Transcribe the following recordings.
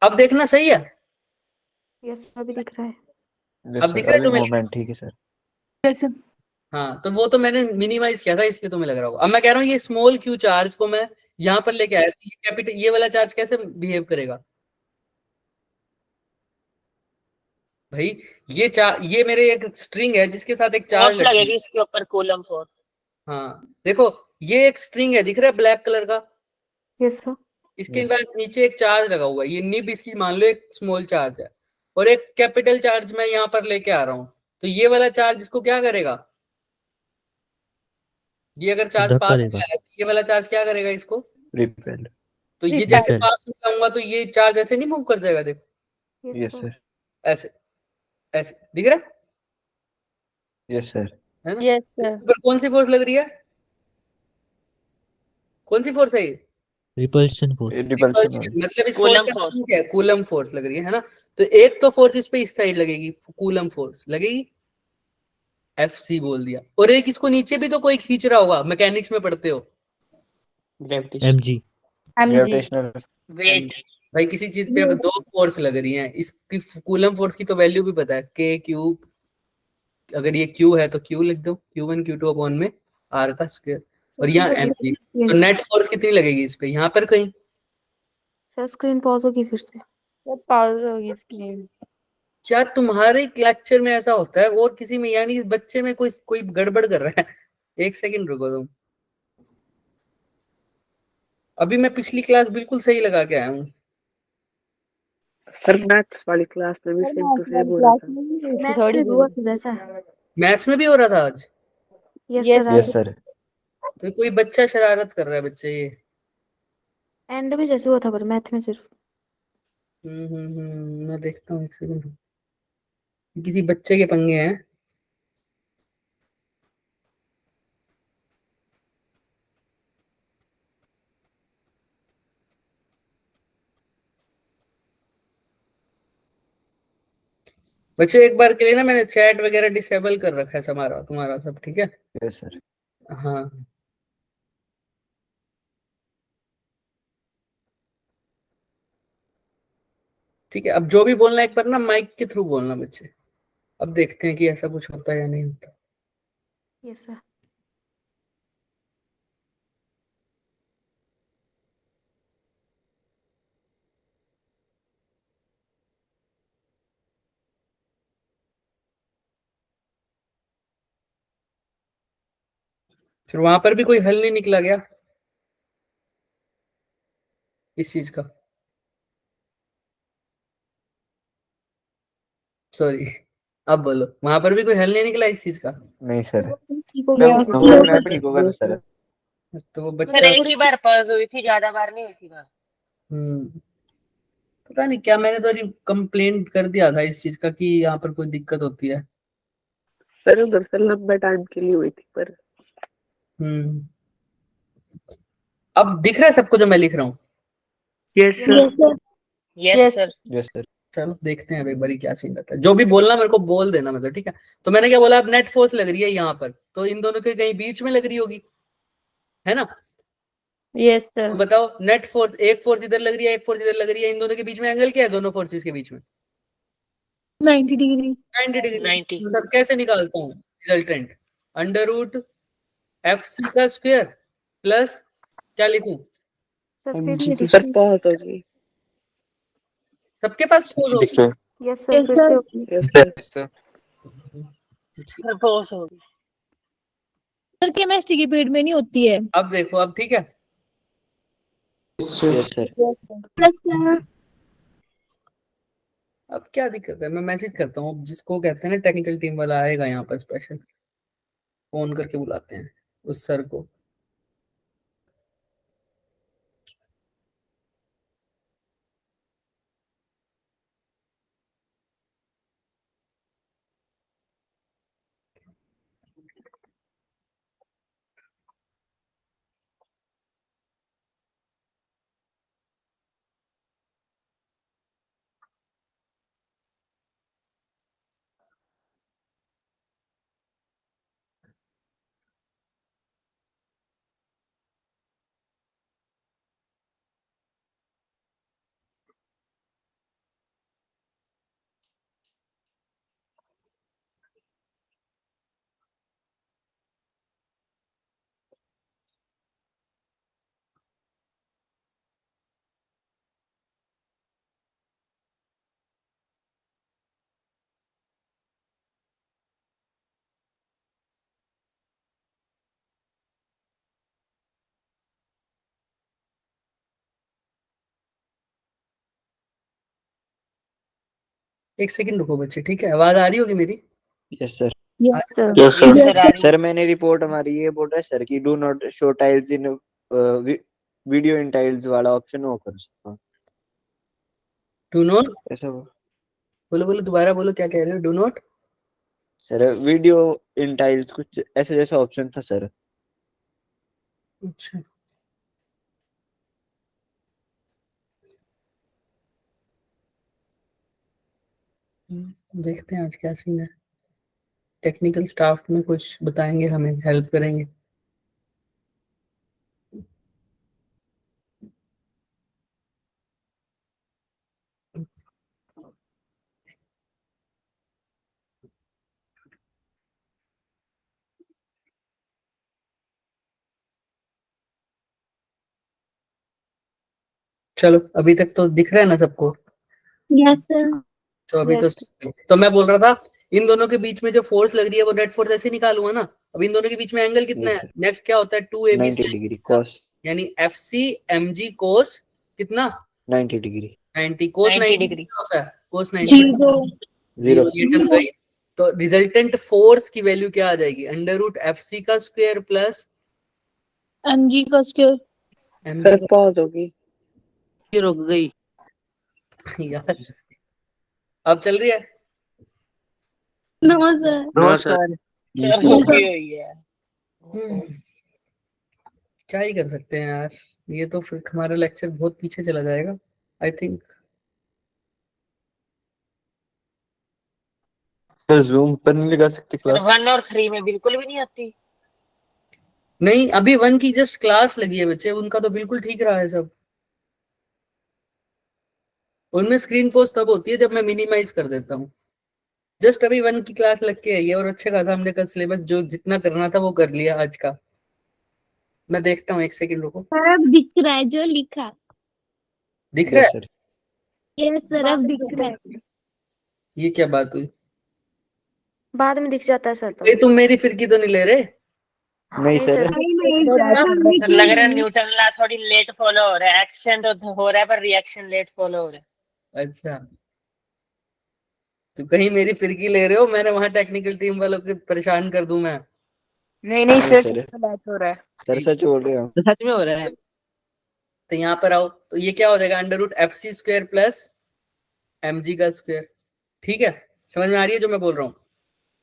अब देखना सही है। यस अभी दिख रहा है। अब दिख रहा है तुम्हें? मूवमेंट ठीक है सर। Yes sir. हाँ तो वो तो मैंने मिनिमाइज किया था इसलिए तुम्हें लग रहा होगा। अब मैं कह रहा हूँ ये स्मॉल क्यू चार्ज को मैं यहाँ पर लेके आया तो ये कैपिटल ये वाला चार्ज कैसे बिहेव करेगा भाई? ये मेरे एक स्ट्रिंग है जिसके साथ एक चार्ज फोर्स लगेगी इसके ऊपर, कूलम फोर्स। हाँ देखो, ये एक स्ट्रिंग है, दिख रहा है ब्लैक कलर का। Yes sir. इसके बाद नीचे एक चार्ज लगा हुआ है, ये निब इसकी मान लो एक स्मॉल चार्ज है, और एक कैपिटल चार्ज मैं यहाँ पर लेके आ रहा हूँ। तो ये वाला चार्ज इसको क्या करेगा? ये अगर चार्ज धक्का पास में देगा। आया तो ये वाला चार्ज क्या करेगा इसको? रिपेल। तो ये Repel. जैसे पास में जाऊंगा तो ये चार्ज ऐसे नहीं मूव कर जाएगा, देखो यस यस सर। सर। ऐसे ऐसे दिख रहा यस सर। है ना? यस तो सर। इस पर कौन सी फोर्स लग रही है? कौन सी फोर्स है ये? Repulsion force. रिपल्शन, मतलब इस फोर्स कूलम का फोर्स। नाम क्या है? कूलम फोर्स लग रही है ना? तो एक तो फोर्स इस पे इस साइड लगेगी, कूलम फोर्स लगेगी, एफ सी बोल दिया, और एक इसको नीचे भी तो कोई खींच रहा होगा, मैकेनिक्स में पढ़ते हो। Gravitation. MG. MG. Gravitational. Weight. भाई किसी चीज पे अब दो फोर्स लग रही हैं, इसकी कूलम फोर्स की तो वैल्यू भी पता है, के क्यू। अगर ये क्यू है तो क्यू लिख दो, Q1 Q2 अपॉन में आर का स्क्वायर, और यहाँ एम जी। तो नेट फोर्स कितनी लगेगी इस पे, यहाँ पर कहीं? सर स्क्रीन पॉज होगी फिर से। पॉज होगी स्क्रीन। क्या तुम्हारे लेक्चर में ऐसा होता है और किसी में, यानी इस बच्चे में कोई कोई गड़बड़ कर रहा है? एक सेकंड रुको तुम, अभी मैं पिछली क्लास बिल्कुल सही लगा के आया हूँ। सर मैथ्स वाली क्लास में भी सेम टू सेम हो रहा था। मैथ्स में हुआ फिर ऐसा। मैथ्स में भी हो रहा था आज? यस Yes, सर आज यस सर। तो कोई बच्चा शरारत कर रहा है, बच्चे ये। एंड में जैसे हुआ था पर मैथ में सिर्फ। मैं देखता हूँ एक सेकंड, किसी बच्चे के पंगे हैं। बच्चे एक बार के लिए ना मैंने चैट वगैरह डिसेबल कर रखा है हमारा तुम्हारा सब, ठीक है? Yes sir. हाँ ठीक है, अब जो भी बोलना एक बार ना माइक के थ्रू बोलना बच्चे। अब देखते हैं कि ऐसा कुछ होता है या नहीं होता। Yes sir. फिर वहां पर भी कोई हल नहीं निकला गया इस चीज का? सॉरी, अब बोलो, वहां पर भी कोई हल नहीं निकला इस चीज का? नहीं सर। ठीक हो जब गया। होगा अपने आप ठीक होगा ना सर। तो वो सर बच्चा एक ही बार पॉज हुई थी, ज्यादा बार नहीं हुई थी बार। हम्म पता नहीं क्या, मैंने तो अभी कंप्लेंट कर दिया था इस चीज का कि यहाँ पर कोई दिक्कत होती है। सर उधर से लंबे टाइम के लिए हुई थी पर। हम्म अब दिख रहा है सबको जो मैं लिख रहा हूँ? Yes yes sir. Sir. Yes sir. Yes sir. चलो देखते हैं अब एक बारी क्या सीन रहता है। जो भी बोलना मेरे को बोल देना, मतलब ठीक है? तो मैंने क्या बोला, अब नेट फोर्स लग रही है यहाँ पर, तो इन दोनों के कहीं बीच में लग रही होगी, है ना? यस तो सर। बताओ, नेट फोर्स, एक फोर्स इधर लग रही है, एक फोर्स इधर लग रही है, इन दोनों के बीच में एंगल क्या है, दोनों फोर्सेस के बीच में? 90 डिग्री। 90 डिग्री। 90। तो सर कैसे निकालता हूँ resultant? Under root F C का स्क्वायर प्लस क्या लिखूं? सर फिर एमजी से सर पॉज होगी। सबके पास फोर्स होगी? यस सर फिर से होगी। Yes sir. सर पॉज होगी। सर केमिस्ट्री की पीरियड में नहीं होती है। अब देखो, अब ठीक है? Yes sir. प्लस अब क्या दिक्कत है, मैं मैसेज करता हूँ जिसको कहते हैं ना टेक्निकल टीम वाला आएगा यहाँ पर, स्पेशल फोन करके बुलाते हैं उस सर को। एक सेकंड रुको बच्चे, ठीक है? आवाज आ रही होगी मेरी? Yes sir. Yes sir. Yes, sir, आ रही सर मैंने रिपोर्ट हमारी ये बोल रहा है सर कि do not show tiles in video in tiles वाला ऑप्शन हो कर सकता डू नॉट, ऐसा हो बोलो बोलो दोबारा बोलो, क्या कह रहे हो? Do not. Sir video in tiles कुछ ऐसे जैसा ऑप्शन था सर। अच्छा, देखते हैं आज क्या सीन है। टेक्निकल स्टाफ में कुछ बताएंगे, हमें हेल्प करेंगे। चलो, अभी तक तो दिख रहा है ना सबको? Yes sir. तो अभी Yes. तो मैं बोल रहा था, इन दोनों के बीच में जो फोर्स लग रही है वो नेट फोर्स ऐसे निकालूंगा ना। अब इन दोनों के बीच में एंगल कितना Yes, है? sir. नेक्स्ट क्या होता है? 2AB 90 डिग्री cos यानी FC mg cos कितना? 90 डिग्री 90 cos 90 90 डिग्री। कितना होता है? cos 90 zero. जीरो, 0 ये टर्म गई। तो रिजल्टेंट फोर्स की वैल्यू क्या आ जाएगी? अंडर रूट FC का स्क्वायर प्लस mg का स्क्वायर। mg सर पॉज होगी। रुक गई। का। यार अब चल रही है? No sir. No sir sir रुकी हुई है। क्या ही कर सकते हैं यार, ये तो फिर हमारा लेक्चर बहुत पीछे चला जाएगा आई थिंक। सर जूम पर नहीं लगा सकते सर क्लास। 1 और 3 में बिल्कुल भी नहीं आती। नहीं, अभी 1 की जस्ट क्लास लगी है बच्चे, उनका तो बिल्कुल ठीक रहा है सब। उनमें स्क्रीन पोस्ट तब होती है जब मैं मिनिमाइज कर देता हूँ। जस्ट अभी 1 की क्लास लग के आई है और अच्छे खासा हमने कल सिलेबस जो जितना करना था वो कर लिया आज का। मैं देखता हूँ, एक सेकंड रुको। सर अब दिख रहा है जो लिखा। दिख रहा यस है? सर। यस सर अब दिख रहा है। ये क्या बात हुई? बाद में दिख जाता है सर तो। ये तुम मेरी फिरकी तो नहीं ले रहे? नहीं नहीं सर। सर। नहीं सर लग रहा है न्यूटन लॉ थोड़ी लेट फॉलो हो रहा है। एक्शन तो हो रहा है पर रिएक्शन लेट फॉलो हो रहा है। अच्छा, तो कहीं मेरी फिरकी ले रहे हो? मैंने वहां टेक्निकल टीम वालों को परेशान कर दूं मैं? नहीं नहीं सर सर। लेट हो रहा है। सर सच बोल रहे हो। तो सच में हो रहा है। तो यहाँ पर आओ, तो ये क्या हो जाएगा? Under root FC square plus mg का स्क्वायर। ठीक है, समझ में आ रही है जो मैं बोल रहा हूँ?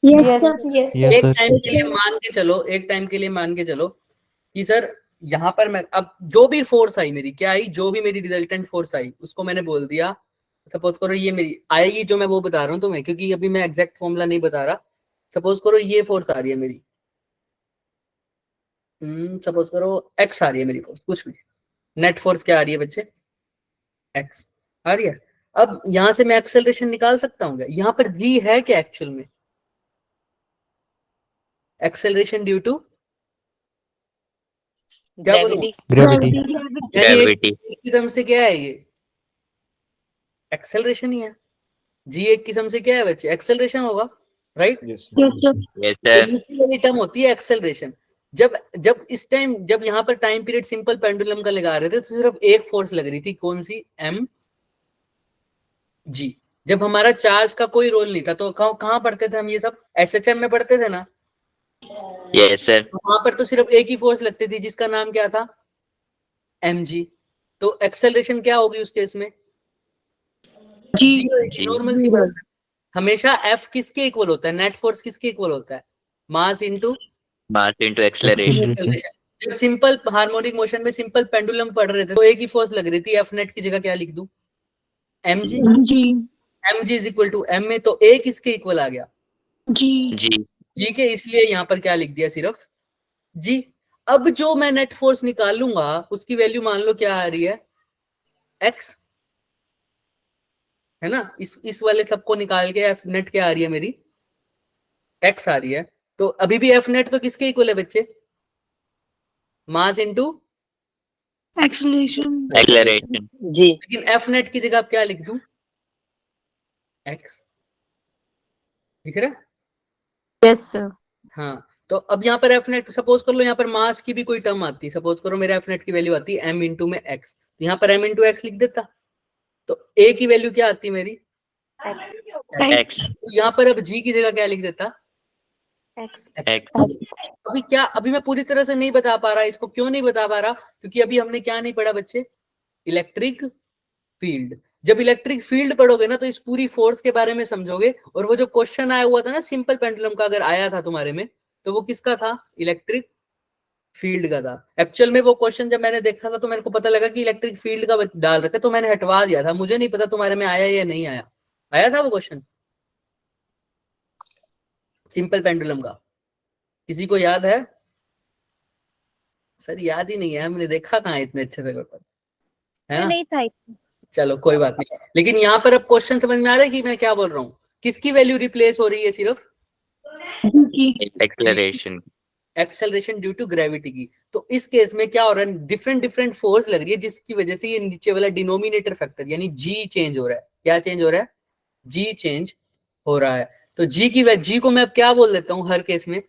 Yes sir. यस एक सर। टाइम के लिए मान के चलो, एक टाइम के लिए मान के चलो कि सर यहाँ पर मैं अब जो भी फोर्स आई मेरी, क्या आई, जो भी मेरी रिजल्टेंट फोर्स आई उसको मैंने बोल दिया। सपोज करो ये मेरी आएगी, जो मैं वो बता रहा हूँ तुम्हें, क्योंकि अभी मैं एग्जैक्ट फॉर्मूला नहीं बता रहा। सपोज करो ये फोर्स आ रही है मेरी, सपोज करो x आ रही है मेरी फोर्स, कुछ भी नेट फोर्स क्या आ रही है बच्चे? x आ रही है। अब यहां से मैं एक्सेलरेशन निकाल सकता हूँ क्या? यहाँ पर g है क्या एक्चुअल में? एक्सेलरेशन ड्यू टू क्या बोलूं? ग्रेविटी। ग्रेविटी। यानी एक किस्म से क्या है ये? एक्सेलरेशन ही है। जी एक किस्म से क्या है बच्चे? एक्सेलरेशन होगा, राइट? यस नीचे वाली टर्म होती है एक्सेलरेशन। जब जब इस टाइम, जब यहाँ पर टाइम पीरियड सिंपल पेंडुलम का लगा रहे थे तो सिर्फ एक फोर्स लग रही थी, कौन सी? mg। जब हमारा चार्ज का कोई रोल नहीं था तो कहाँ पढ़ते थे हम ये सब? SHM में पढ़ते थे ना? Yes sir. तो वहां पर तो सिर्फ एक ही फोर्स लगती थी जिसका नाम क्या था? mg। तो एक्सेलरेशन क्या होगी उस केस में? जी। नॉर्मल सी बात है। हमेशा F किसके इक्वल होता है? नेट फोर्स किसके इक्वल होता है? Mass into mass into acceleration. Acceleration. जब सिंपल हार्मोनिक मोशन में सिंपल पेंडुलम पढ़ रहे थे तो एक ही फोर्स लग रही थी, F नेट की जगह क्या लिख दूं? mg। जी। mg is equal to m में, तो a किसके इक्वल आ गया? जी। जी। g के, इसलिए यहाँ पर क्या लिख दिया? सिर्फ g। अब जो मैं नेट फोर्स निकालूंगा उसकी वैल्यू मान लो क्या आ रही है? x है ना? इस वाले सबको निकाल के F नेट क्या आ रही है मेरी? x आ रही है। तो अभी भी F नेट तो किसके इक्वल है बच्चे? Mass into acceleration. एक्सेलरेशन। जी। लेकिन F नेट की जगह आप क्या लिख दूं? x। दिख रहा है? Yes sir. हाँ, तो अब यहाँ पर F नेट, सपोज कर लो यहाँ पर मास की भी कोई टर्म आती है, सपोज करो मेरे F नेट की वैल्यू आती है m इंटू में x, तो यहाँ पर m इंटू एक्स लिख देता। तो a की वैल्यू क्या आती है मेरी? X X. तो यहाँ पर अब जी की जगह क्या लिख देता? X X. अभी मैं पूरी तरह से नहीं बता पा रहा, इसको क्यों नहीं बता पा रहा? क्योंकि अभी हमने क्या नहीं पढ़ा बच्चे? Electric field. जब इलेक्ट्रिक फील्ड पढ़ोगे ना तो इस पूरी फोर्स के बारे में समझोगे। और वो जो क्वेश्चन आया हुआ था ना सिंपल पेंडुलम का, अगर आया था तुम्हारे में, तो वो किसका था? इलेक्ट्रिक फील्ड का था। एक्चुअल में वो क्वेश्चन जब मैंने देखा था तो मेरे को पता लगा कि इलेक्ट्रिक फील्ड का डाल रखा, तो मैंने हटवा दिया था। मुझे नहीं पता तुम्हारे में आया या नहीं आया। आया था वो क्वेश्चन सिंपल पेंडुलम का? किसी को याद है? सर याद ही नहीं है, हमने देखा कहाँ इतने अच्छे से पेपर, है ना? नहीं था। चलो कोई बात नहीं। लेकिन यहाँ पर अब क्वेश्चन समझ में आ रहा है कि मैं क्या बोल रहा हूँ? किसकी वैल्यू रिप्लेस हो रही है? सिर्फ Acceleration. Acceleration due to gravity की। तो इस केस में क्या हो रहा है? डिफरेंट डिफरेंट फोर्स लग रही है जिसकी वजह से ये नीचे वाला डिनोमिनेटर फैक्टर यानी जी चेंज हो रहा है। क्या चेंज हो रहा है? जी चेंज हो रहा है। तो जी को मैं अब क्या बोल देता हूँ हर केस में?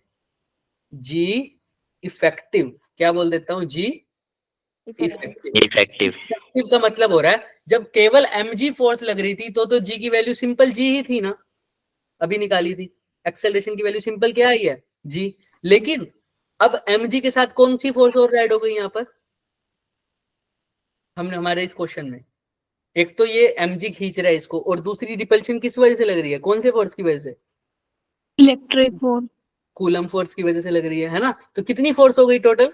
जी इफेक्टिव। क्या बोल देता हूँ? जी इफेक्टिव। Effective. इफेक्टिव का मतलब हो रहा है जब केवल mg फोर्स लग रही थी तो जी की वैल्यू सिंपल जी ही थी ना, अभी निकाली थी। एक्सेलरेशन की वैल्यू सिंपल क्या आई है? जी। लेकिन अब mg के साथ कौन सी फोर्स और ऐड हो गई यहाँ पर? हमने हमारे इस क्वेश्चन में एक तो ये mg खींच रहा है इसको, और दूसरी रिपल्शन किस वजह से लग रही है? कौन से फोर्स की वजह से? Electric force. कूलम फोर्स की वजह से लग रही है ना? तो कितनी फोर्स हो गई टोटल?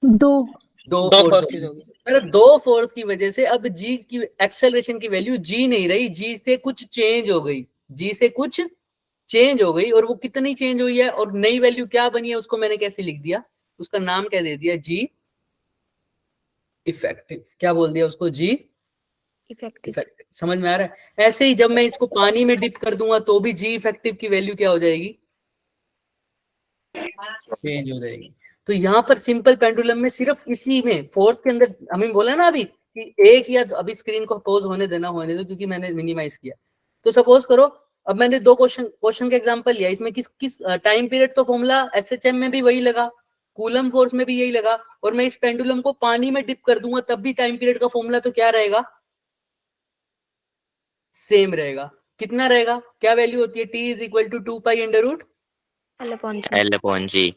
दो। दो दो फोर्स फोर्सेज होगी। मतलब दो फोर्स की वजह से अब जी की एक्सेलरेशन की वैल्यू जी नहीं रही, जी से कुछ चेंज हो गई। जी से कुछ चेंज हो गई, और वो कितनी चेंज हुई है और नई वैल्यू क्या बनी है उसको मैंने कैसे लिख दिया? उसका नाम क्या दे दिया? जी इफेक्टिव। क्या बोल दिया उसको? जी इफेक्टिव इफेक्टिव। समझ में आ रहा है? ऐसे ही जब मैं इसको पानी में डिप कर दूंगा तो भी जी इफेक्टिव की वैल्यू क्या हो जाएगी? चेंज हो जाएगी। तो यहाँ पर सिंपल पेंडुलम में सिर्फ इसी में फोर्स के अंदर हमें बोला ना अभी कि एक या अभी स्क्रीन को पोज होने दो क्योंकि मैंने मिनिमाइज किया। तो सपोज करो अब मैंने दो क्वेश्चन का एग्जांपल लिया, इसमें किस किस टाइम पीरियड तो फॉर्मूला एसएचएम में भी वही लगा, कूलम फोर्स में भी यही लगा, और मैं इस पेंडुलम को पानी में डिप कर दूंगा तब भी टाइम पीरियड का फॉर्मूला तो क्या रहेगा? सेम रहेगा। कितना रहेगा? क्या वैल्यू होती है? T is equal to 2 pi under root L upon G L upon G.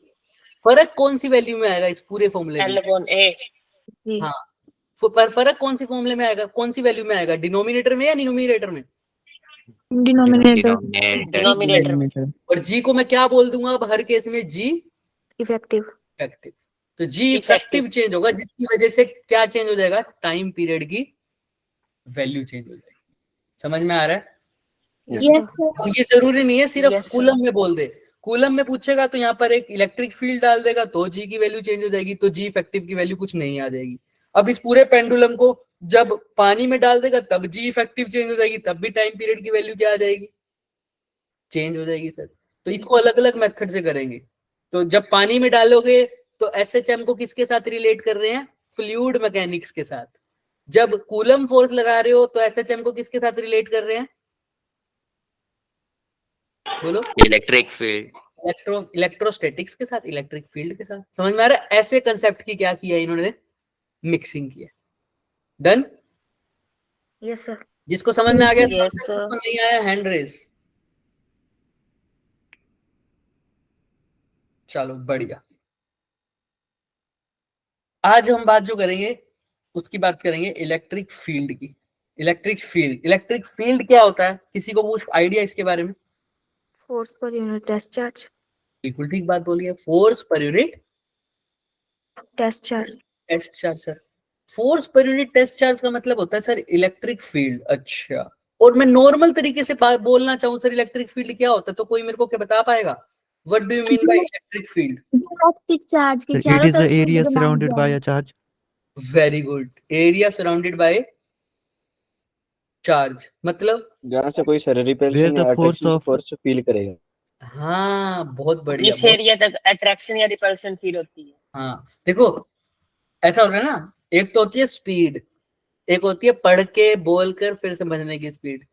फर्क कौन सी वैल्यू में आएगा इस पूरे फॉर्मूले L में? upon A. G हाँ, पर फर्क कौन सी फॉर्मूले में आएगा? कौन सी वैल्यू में आएगा? डिनोमिनेटर में या न्यूमरेटर में? डिनोमिनेटर। डिनोमिनेटर में। और जी को मैं क्या बोल दूंगा अब हर केस में? जी इफेक्टिव इफेक्टिव। तो जी इफेक्टिव चेंज होगा जिसकी वजह से क्या चेंज हो जाएगा? टाइम पीरियड की वैल्यू चेंज हो जाएगी। समझ में आ रहा है? Yes sir. अब ये जरूरी नहीं है सिर्फ Yes, sir. कूलम में बोल दे। कूलम में पूछेगा तो यहाँ पर एक इलेक्ट्रिक फील्ड डाल देगा तो जी की वैल्यू चेंज हो जाएगी, तो जी इफेक्टिव की वैल्यू कुछ नहीं आ जाएगी। अब इस पूरे पेंडुलम को जब पानी में डाल देगा तब जी इफेक्टिव चेंज हो जाएगी, तब भी टाइम पीरियड की वैल्यू क्या आ जाएगी? चेंज हो जाएगी सर। तो इसको अलग अलग मेथड से करेंगे। तो जब पानी में डालोगे तो एसएचएम को किसके साथ रिलेट कर रहे हैं? फ्लूइड मैकेनिक्स के साथ। जब कूलम फोर्स लगा रहे हो तो एसएचएम को किसके साथ रिलेट कर रहे हैं? बोलो। Electric field. इलेक्ट्रोस्टैटिक्स के साथ, इलेक्ट्रिक फील्ड के साथ। समझ में आ रहा है? ऐसे कंसेप्ट की क्या किया इन्होंने? मिक्सिंग किया। डन? यस सर जिसको समझ में आ गया Yes, तो sir. जिसको नहीं आया हैंड रेस। चलो बढ़िया। आज हम बात जो करेंगे उसकी बात करेंगे इलेक्ट्रिक फील्ड की। इलेक्ट्रिक फील्ड क्या होता है? किसी को कुछ आइडिया इसके बारे में? फोर्स पर यूनिट टेस्ट चार्ज बिल्कुल ठीक बात बोली है। फोर्स पर unit test charge test charge. Sir force पर यूनिट टेस्ट चार्ज का मतलब होता है सर इलेक्ट्रिक फील्ड। अच्छा, और मैं नॉर्मल तरीके से बात बोलना चाहूँ सर इलेक्ट्रिक फील्ड क्या होता है, तो कोई मेरे को क्या बता पाएगा? What do you mean by electric field? Electric charge के Sir, it चारों is the तरफ से area घुमाया surrounded by जाए। a charge. Very good. Area surrounded by charge मतलब? जहाँ से कोई Where रिपल्शन the या force attraction of force feel करेगा। हाँ बहुत बढ़िया। जिस एरिया तक अट्रैक्शन या रिपल्शन फील होती है। हाँ देखो ऐसा होता है ना, एक तो होती है स्पीड, एक होती है पढ़ के बोल कर फिर समझने की स्पीड।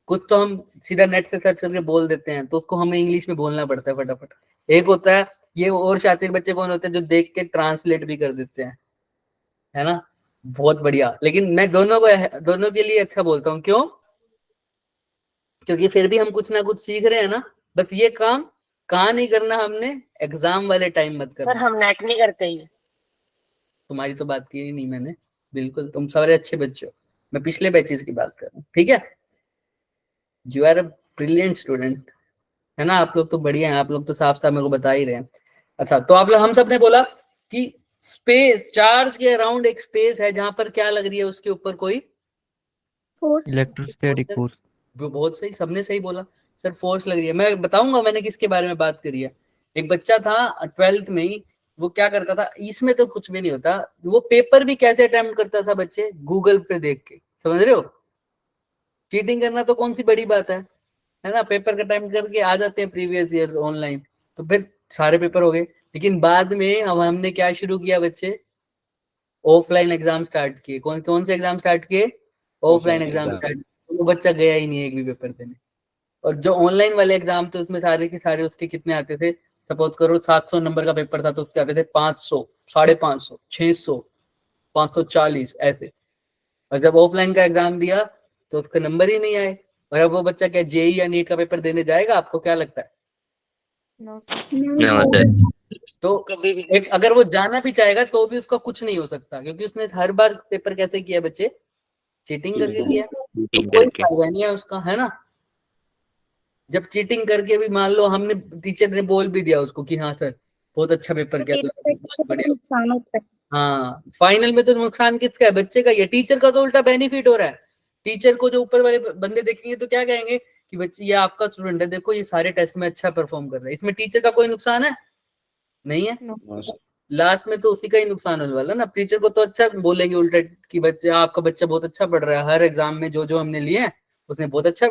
कुछ तो हम सीधा नेट से सर्च करके बोल देते हैं तो उसको हमें इंग्लिश में बोलना पड़ता है फटाफट। एक होता है ये और शातिर बच्चे कौन होते हैं जो देख के ट्रांसलेट भी कर देते हैं, है ना? बहुत बढ़िया। लेकिन मैं दोनों के लिए अच्छा बोलता हूँ। क्यों? क्योंकि फिर भी हम कुछ ना कुछ सीख रहे हैं ना। बस ये काम कहाँ नहीं करना हमने, एग्जाम वाले टाइम मत सर करना। हम नेट नहीं करते ही। तुम्हारी तो बात की ही नहीं मैंने, बिल्कुल तुम सारे अच्छे बच्चे हो। मैं पिछले बैचेस की बात कर रहा हूँ, ठीक है। You are a brilliant student, है ना। आप लोग तो बढ़िया हैं, आप लोग तो साफ साफ मेरे को बता ही रहे हैं। अच्छा, तो आप लोग, हम सब ने बोला कि स्पेस, चार्ज के अराउंड एक स्पेस है जहां पर क्या लग रही है, उसके ऊपर कोई फोर्स। Electrostatic force. बहुत सही, सबने सही बोला सर, फोर्स लग रही है। मैं बताऊंगा मैंने किसके बारे में बात करी है। एक बच्चा था 12th में ही, वो क्या करता था, इसमें तो कुछ भी नहीं होता, वो पेपर भी कैसे अटेम्प्ट करता था बच्चे, गूगल पे देख के, समझ रहे हो। चीटिंग करना तो कौन सी बड़ी बात है ना। पेपर का अटेम्प्ट करके आ जाते हैं प्रीवियस ईयर्स ऑनलाइन, तो फिर सारे पेपर हो गए। लेकिन बाद में अब हमने क्या शुरू किया बच्चे, ऑफलाइन एग्जाम स्टार्ट किए। कौन कौन से एग्जाम स्टार्ट किए, ऑफलाइन एग्जाम स्टार्ट। तो वो बच्चा गया ही नहीं एक भी पेपर देने। और जो ऑनलाइन वाले एग्जाम थे उसमें सारे के सारे उसके कितने आते थे, सपोज करो 700 नंबर का पेपर था तो उसके आते थे 500, 550, 600, 540 ऐसे। और जब ऑफलाइन का एग्जाम दिया तो उसके नंबर ही नहीं आए। और अब वो बच्चा क्या जेई या नीट का पेपर देने जाएगा, आपको क्या लगता है। No sir. No, sir. तो कभी भी एक अगर वो जाना भी चाहेगा तो भी उसका कुछ नहीं हो सकता, क्योंकि उसने हर बार पेपर कैसे किया बच्चे, चीटिंग करके किया। तो Cheating कोई करके। फायदा नहीं है उसका, है ना। जब चीटिंग करके भी मान लो हमने, टीचर ने बोल भी दिया उसको कि हाँ सर बहुत अच्छा पेपर किया तुमने, बहुत बढ़िया। नुकसान होता है। हाँ, फाइनल में तो नुकसान किसका है, बच्चे का। ये टीचर का तो उल्टा बेनिफिट हो रहा है। टीचर को जो ऊपर वाले बंदे देखेंगे तो क्या कहेंगे कि बच्चे, ये आपका स्टूडेंट है, देखो ये सारे टेस्ट में अच्छा परफॉर्म कर रहा है। इसमें टीचर का कोई नुकसान है नहीं है। नो। लास्ट में तो उसी का ही नुकसान होने वाला ना। टीचर को तो अच्छा बोलेंगे उल्टा कि बच्चे, आपका बच्चा बहुत अच्छा पढ़ रहा है, हर एग्जाम में जो जो हमने लिए हैं उसने बहुत अच्छा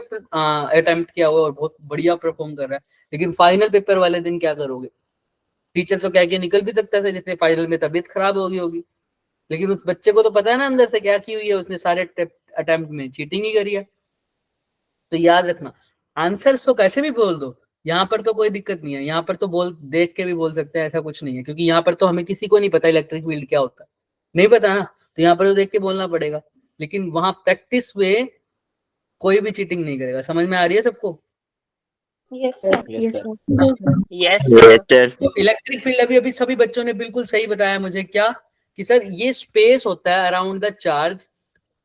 अटेम्प्ट किया हुआ और बहुत बढ़िया परफॉर्म कर रहा है। लेकिन फाइनल पेपर वाले दिन क्या करोगे, टीचर तो कह के निकल भी सकता है जैसे फाइनल में तबीयत खराब हो गई होगी, लेकिन उस बच्चे को तो पता है ना अंदर से क्या की हुई है, उसने सारे अटेम्प्ट में चीटिंग ही करी है। तो याद रखना, आंसर्स तो कैसे भी बोल दो, यहाँ पर तो कोई दिक्कत नहीं है। यहाँ पर तो बोल देख के भी बोल सकते हैं, ऐसा कुछ नहीं है, क्योंकि यहाँ पर तो हमें किसी को नहीं पता इलेक्ट्रिक फील्ड क्या होता है, नहीं पता ना, तो यहाँ पर तो देख के बोलना पड़ेगा। लेकिन वहां प्रैक्टिस में कोई भी चीटिंग नहीं करेगा। समझ में आ रही है सबको। Yes sir. Yes sir. Yes Yes, sir. तो इलेक्ट्रिक फील्ड अभी अभी सभी बच्चों ने बिल्कुल सही बताया मुझे, क्या कि सर ये स्पेस होता है अराउंड द चार्ज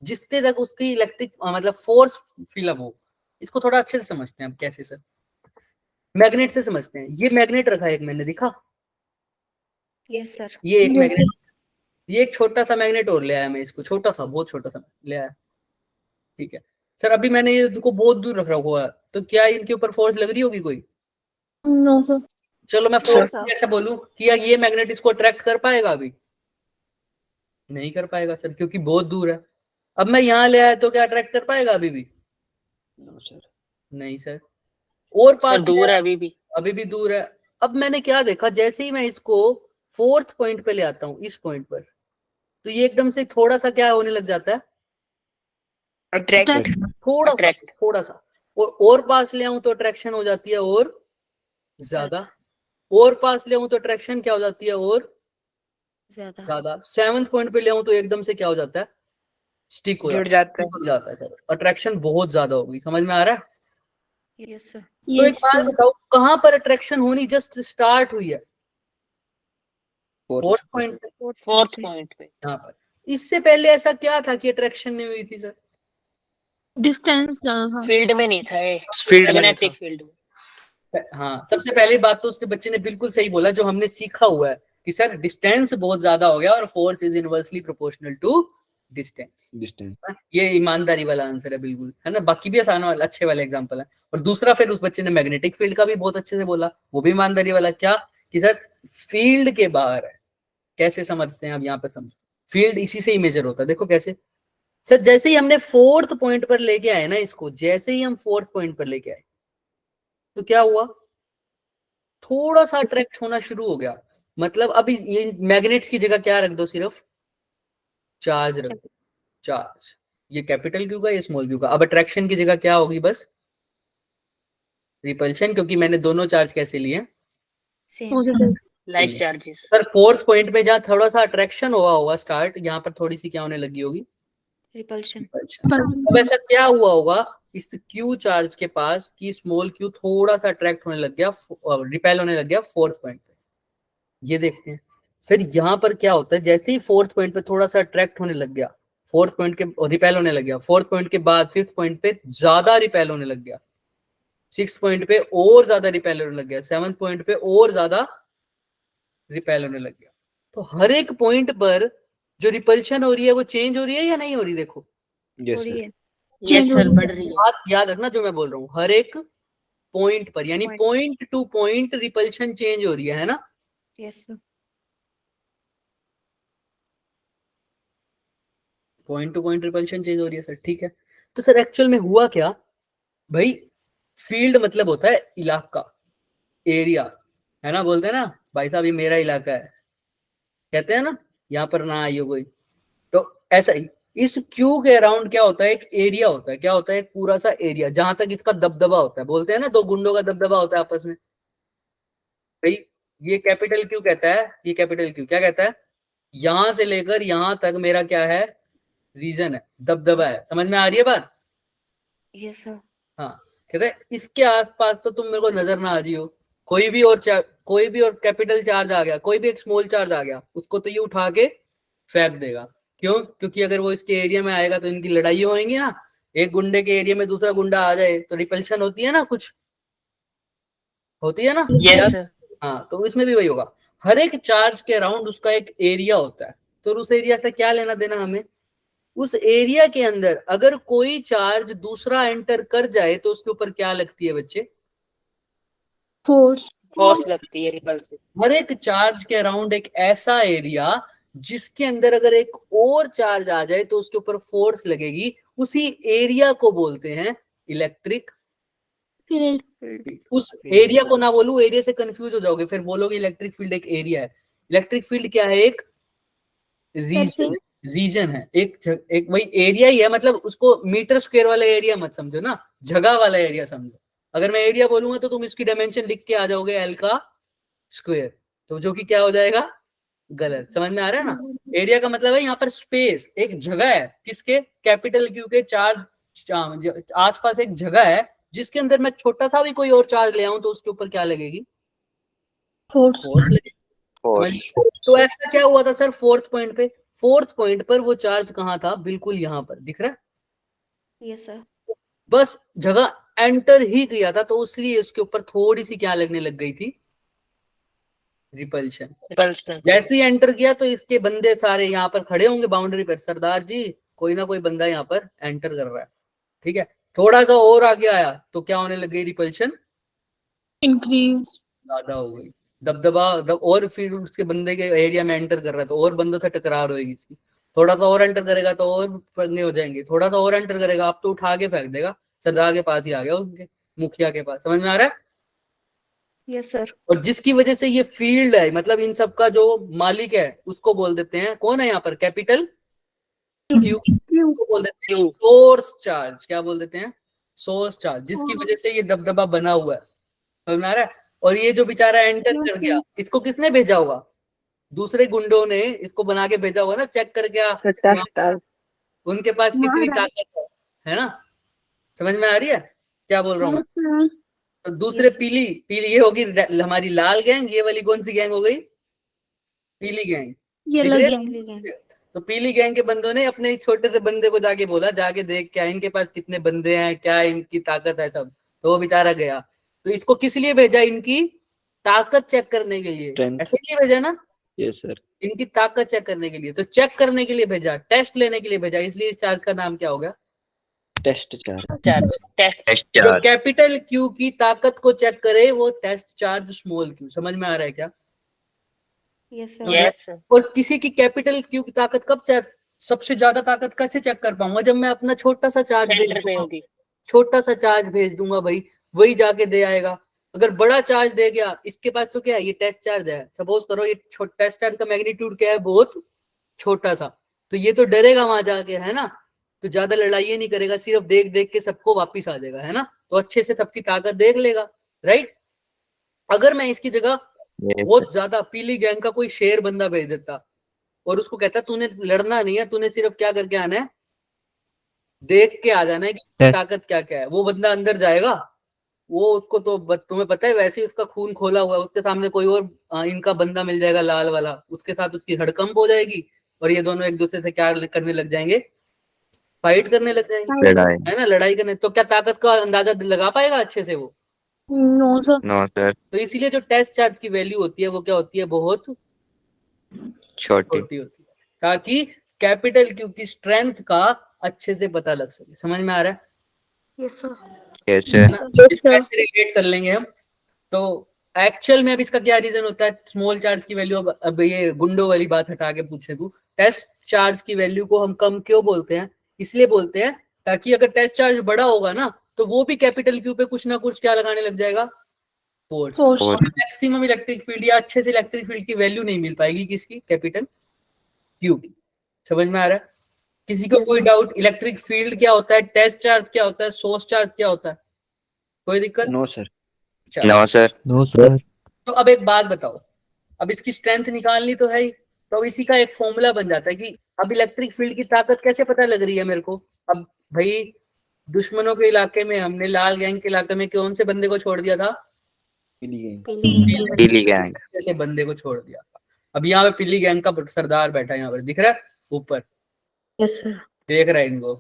जिससे तक उसकी इलेक्ट्रिक मतलब फोर्स फिलअप हो। इसको थोड़ा अच्छे से समझते हैं हम, कैसे सर, मैग्नेट से समझते हैं। ये मैग्नेट रखा है एक, मैंने दिखा, यस सर। ये एक मैग्नेट, ये एक छोटा सा मैग्नेट और ले आया मैं इसको, छोटा सा, बहुत छोटा सा ले आया, ठीक है सर। अभी मैंने ये इनको बहुत दूर रखा हुआ है, तो क्या इनके ऊपर फोर्स लग रही होगी कोई। No sir. चलो मैं फोर्स ऐसा बोलूं कि ये मैग्नेट इसको अट्रैक्ट कर पाएगा, अभी नहीं कर पाएगा सर, क्योंकि बहुत दूर है। अब मैं यहाँ ले आया तो क्या अट्रैक्ट कर पाएगा अभी भी, नहीं सर। और पास ले दूर आया, है अभी भी दूर है। अब मैंने क्या देखा, जैसे ही मैं इसको 4th पॉइंट पे ले आता हूँ, इस पॉइंट पर, तो ये एकदम से थोड़ा सा क्या होने लग जाता है, अट्रैक्ट। थोड़ा सा और पास ले आऊं तो अट्रैक्शन हो जाती है और ज्यादा, और पास ले आऊं तो अट्रैक्शन क्या हो जाती है और ज्यादा। 7th पॉइंट पे ले आऊं तो एकदम से क्या हो जाता है, स्टिक हो जुड़ जाता है। चिपक जाता है सर। अट्रैक्शन बहुत ज्यादा होगी, समझ में आ रहा है। Yes sir. तो एक बात बताओ, कहां पर अट्रैक्शन होनी जस्ट स्टार्ट हुई है, 4th पॉइंट पे, 4th पॉइंट पे। यहाँ पर। इससे पहले ऐसा क्या था कि अट्रैक्शन नहीं हुई थी सर, डिस्टेंस ज्यादा था। फील्ड में नहीं था, फील्ड में नहीं मैग्नेटिक था। फील्ड में। हाँ, सबसे पहली बात तो उसके बच्चे ने बिल्कुल सही बोला, जो हमने सीखा हुआ है कि सर डिस्टेंस बहुत ज्यादा हो गया और force is inversely proportional to distance. ये ईमानदारी वाला आंसर है बिल्कुल, है ना। बाकी भी आसान वाला, अच्छे वाले एग्जांपल है। और दूसरा फिर उस बच्चे ने मैग्नेटिक फील्ड का भी बहुत अच्छे से बोला, वो भी ईमानदारी वाला, क्या कि सर फील्ड के बाहर है। कैसे समझते हैं आप, यहाँ पे समझ, फील्ड इसी से ही मेजर होता है। देखो कैसे सर, जैसे ही हमने 4th पॉइंट पर लेके आए ना इसको, जैसे ही हम 4th पॉइंट पर लेके आए तो क्या हुआ, थोड़ा सा अट्रैक्ट होना शुरू हो गया। मतलब अभी ये मैग्नेट्स की जगह क्या रख दो, सिर्फ चार्ज रख दो, चार्ज। ये कैपिटल क्यू का, ये स्मॉल क्यू का। अब अट्रैक्शन की जगह क्या होगी, बस रिपल्शन, क्योंकि मैंने दोनों चार्ज कैसे लिए, same. Like charges. Sir 4th point में जहाँ थोड़ा सा अट्रैक्शन हुआ होगा स्टार्ट, यहाँ पर थोड़ी सी क्या होने लगी होगी, रिपल्शन। अब ऐसा क्या हुआ होगा इस क्यू चार्ज के पास कि स्मॉल क्यू थोड़ा सा अट्रैक्ट होने लग गया, रिपेल होने लग गया फोर्थ पॉइंट पे। ये देखते हैं सर यहाँ पर क्या होता है, जैसे ही फोर्थ पॉइंट पे थोड़ा सा अट्रैक्ट होने लग गया, फोर्थ पॉइंट के रिपेल होने लग गया, फोर्थ पॉइंट के बाद फिफ्थ पॉइंट पे ज्यादा रिपेल होने लग गया, सिक्स पॉइंट पे और ज्यादा रिपेल होने लग गया, सेवंथ पॉइंट पे और ज्यादा रिपेल होने लग गया। तो हर एक पॉइंट पर जो रिपल्शन हो रही है वो चेंज हो रही है या नहीं हो रही? देखो यस हो रही सर। है। यस सर, बढ़ रही है। बात याद रखना जो मैं बोल रहा हूँ, हर एक पॉइंट पर, यानी Point. Point two point repulsion change हो रही है ना। Yes sir. Point two point repulsion change हो रही है सर, ठीक है। तो सर एक्चुअल में हुआ क्या भाई, फील्ड मतलब होता है इलाका, एरिया, है ना, बोलते हैं ना भाई साहब ये मेरा इलाका है, कहते हैं ना, यहाँ पर ना आइयो कोई। तो ऐसा ही इस क्यू के अराउंड क्या होता है, एक एरिया होता है। क्या होता है? एक पूरा सा एरिया जहां तक इसका दबदबा होता है। बोलते हैं ना दो गुंडों का दबदबा होता है आपस में, भाई ये कैपिटल क्यू कहता है, ये कैपिटल क्यू क्या कहता है, यहां से लेकर यहां तक मेरा क्या है, रीजन है, दबदबा है। समझ में आ रही है बात? Yes sir. हाँ, कहते हैं इसके आसपास तो तुम मेरे को नजर ना आ रही हो, कोई भी और कैपिटल चार्ज आ गया, कोई भी एक स्मॉल चार्ज आ गया, उसको तो ये उठा के फेंक देगा। क्यों? क्योंकि अगर वो इसके एरिया में आएगा तो इनकी लड़ाई होंगी ना, एक गुंडे के एरिया में दूसरा गुंडा आ जाए तो रिपल्शन होती है ना, कुछ होती है ना। Yes sir. हाँ, तो इसमें भी वही होगा, हर एक चार्ज के अराउंड उसका एक एरिया होता है। तो उस एरिया से क्या लेना देना हमें, उस एरिया के अंदर अगर कोई चार्ज दूसरा एंटर कर जाए तो उसके ऊपर क्या लगती है बच्चे? फोर्स। फोर्स लगती है, रिपल्सिव। हर एक चार्ज के अराउंड एक ऐसा एरिया जिसके अंदर अगर एक और चार्ज आ जाए तो उसके ऊपर फोर्स लगेगी, उसी एरिया को बोलते हैं इलेक्ट्रिक फील्ड। उस एरिया को ना बोलूं, एरिया से कंफ्यूज हो जाओगे, फिर बोलोगे इलेक्ट्रिक फील्ड एक एरिया है। इलेक्ट्रिक फील्ड क्या है? एक रीजन है, एक वही एरिया ही है। मतलब उसको मीटर स्क्वायर वाला एरिया मत समझो ना, जगह वाला एरिया समझो। अगर मैं एरिया बोलूंगा तो तुम इसकी डायमेंशन लिख के आ जाओगे एल का स्क्वायर, तो जो कि क्या हो जाएगा, गलत। समझ में आ रहा है ना? एरिया का मतलब है यहाँ पर स्पेस, एक जगह है, किसके, कैपिटल क्यू के चार्ज आसपास एक जगह है जिसके अंदर मैं छोटा सा भी कोई और चार्ज ले आऊं तो उसके ऊपर क्या लगेगी, फोर्स लगेगी। तो ऐसा क्या हुआ था सर फोर्थ पॉइंट पे? फोर्थ पॉइंट पर वो चार्ज कहाँ था? बिल्कुल यहाँ पर दिख रहा है। Yes sir. बस जगह एंटर ही किया था तो इसलिए उसके ऊपर थोड़ी सी क्या लगने लग गई थी, रिपल्शन। जैसे ही एंटर किया तो इसके बंदे सारे यहाँ पर खड़े होंगे बाउंड्री पर, सरदार जी कोई ना कोई बंदा यहाँ पर एंटर कर रहा है, ठीक है। थोड़ा सा और आगे आया तो क्या होने लग गई, रिपल्शन इंक्रीज। ज्यादा हो गई, और फिर उसके बंदे के एरिया में एंटर कर रहा है तो और बंदों से टकरार होगी इसकी। थोड़ा सा और एंटर करेगा तो और पंगे हो जाएंगे, थोड़ा सा और एंटर करेगा आप तो उठा के फेंक देगा, सरदार के पास ही आ गया, उनके मुखिया के पास। समझ में आ रहा है? Yes sir. और जिसकी वजह से ये फील्ड है, मतलब इन सब का जो मालिक है उसको बोल देते हैं, कौन है यहाँ पर, कैपिटल क्यू को बोल देते हैं सोर्स चार्ज। क्या बोल देते हैं? सोर्स चार्ज, जिसकी वजह से ये दबदबा बना हुआ है। समझ में आ रहा है? और ये जो बेचारा एंटर कर गया, इसको किसने भेजा होगा? दूसरे गुंडों ने इसको बना के भेजा होगा ना, चेक करके उनके पास कितनी ताकत है ना। समझ में आ रही है क्या बोल रहा हूँ मैं? तो दूसरे पीली ये होगी हमारी लाल गैंग, ये वाली कौन सी गैंग हो गई, पीली गैंग। ये दिख लग रहे गया। हैं? तो पीली गैंग के बंदों ने अपने छोटे से बंदे को जाके बोला, जाके देख क्या इनके पास कितने बंदे हैं, क्या इनकी ताकत है सब। तो वो बेचारा गया। तो इसको किस लिए भेजा? इनकी ताकत चेक करने के लिए। Strength. ऐसे क्यों भेजा ना? Yes sir. इनकी ताकत चेक करने के लिए। तो चेक करने के लिए भेजा, टेस्ट लेने के लिए भेजा, इसलिए इस चार्ज का नाम क्या हो गया, टेस्ट चार्ज। टेस्ट जो चार्ज। कैपिटल क्यू की ताकत को चेक करे वो टेस्ट चार्ज स्मॉल क्यू। समझ में आ रहा है क्या? Yes sir. यस। और किसी की कैपिटल क्यू की ताकत कब चेक, सबसे ज्यादा ताकत कैसे चेक कर पाऊंगा? जब मैं अपना छोटा सा चार्ज भेज सेंटर पे दूंगा, होगी। छोटा सा चार्ज भेज दूंगा भाई, वही जाके दे आएगा। अगर बड़ा चार्ज दे गया, इसके पास तो क्या है, ये टेस्ट चार्ज है, सपोज करो ये टेस्ट चार्ज का मैग्नीट्यूड क्या है, बहुत छोटा सा, तो ये तो डरेगा वहां जाके, है ना। तो ज्यादा लड़ाई नहीं करेगा, सिर्फ देख देख के सबको वापिस आ जाएगा, है ना। तो अच्छे से सबकी ताकत देख लेगा, राइट। अगर मैं इसकी जगह बहुत ज्यादा पीली गैंग का कोई शेर बंदा भेज देता और उसको कहता तूने लड़ना नहीं है, तूने सिर्फ क्या करके आना है, देख के आ जाना है कि ताकत क्या क्या है। वो बंदा अंदर जाएगा, वो उसको तो तुम्हें पता है वैसे ही उसका खून खोला हुआ है, उसके सामने कोई और इनका बंदा मिल जाएगा लाल वाला, उसके साथ उसकी हड़कंप हो जाएगी और ये दोनों एक दूसरे से क्या करने लग जाएंगे, फाइट करने लग जाएंगे, लड़ाई। है ना, लड़ाई करने। तो क्या ताकत का अंदाजा लगा पाएगा अच्छे से वो? No sir. नो सर, तो इसीलिए जो टेस्ट चार्ज की वैल्यू होती है वो क्या होती है, बहुत छोटी। छोटी होती है, ताकि कैपिटल क्यू की स्ट्रेंथ का अच्छे से पता लग सके। समझ में आ रहा है? Yes sir. कैसे? है ना? Yes, इसको sir. ऐसे रिलेट कर लेंगे हम। तो एक्चुअल में अब इसका क्या रीजन होता है, स्मॉल चार्ज की वैल्यू, अब ये गुंडो वाली बात हटा के पूछे तू, टेस्ट चार्ज की वैल्यू को हम कम क्यों बोलते हैं? इसलिए बोलते हैं ताकि अगर टेस्ट चार्ज बड़ा होगा ना तो वो भी कैपिटल क्यू पे कुछ ना कुछ क्या लगाने लग जाएगा, force. Force. Maximum electric field या अच्छे से इलेक्ट्रिक फील्ड की वैल्यू नहीं मिल पाएगी किसकी, कैपिटल क्यू की। समझ में आ रहा है? किसी को Yes, कोई sir. डाउट, इलेक्ट्रिक फील्ड क्या होता है, टेस्ट चार्ज क्या होता है, सोर्स चार्ज क्या होता है, कोई दिक्कत? No sir. चलो, नो सर। No sir. तो अब एक बात बताओ, अब इसकी स्ट्रेंथ निकालनी तो है ही, तो अब इसी का एक फॉर्मूला बन जाता है कि अब इलेक्ट्रिक फील्ड की ताकत कैसे पता लग रही है मेरे को। अब भाई दुश्मनों के इलाके में हमने लाल गैंग के इलाके में कौन से बंदे को छोड़ दिया था, पीली गैंग। पीली गैंग। जैसे बंदे को छोड़ दिया। अब यहाँ पे पीली गैंग का सरदार बैठा है, यहाँ पर दिख रहा है ऊपर, यस सर। देख रहा है इनको,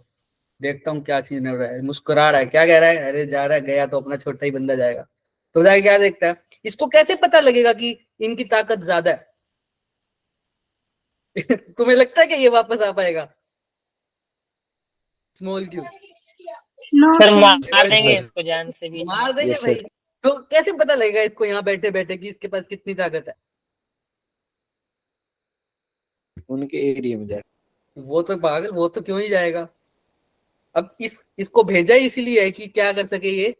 देखता हूँ क्या चीज हो रहा है, मुस्कुरा रहा है, क्या कह रहा है, अरे जा रहा है, गया तो अपना छोटा ही बंदा जाएगा। तो जाके क्या देखता है, इसको कैसे पता लगेगा कि इनकी ताकत ज्यादा है? तुम्हें लगता है कि ये वापस आ पाएगा स्मॉल क्यू? सर मार देंगे इसको जान से भी। मार देंगे Yes, sir. भाई। तो कैसे पता लगेगा इसको यहाँ बैठे बैठे कि इसके पास कितनी ताकत है? उनके एरिया में जाए। वो तो पागल, वो तो क्यों ही जाएगा। अब इसको भेजा ही इसीलिए है कि क्या कर सके, ये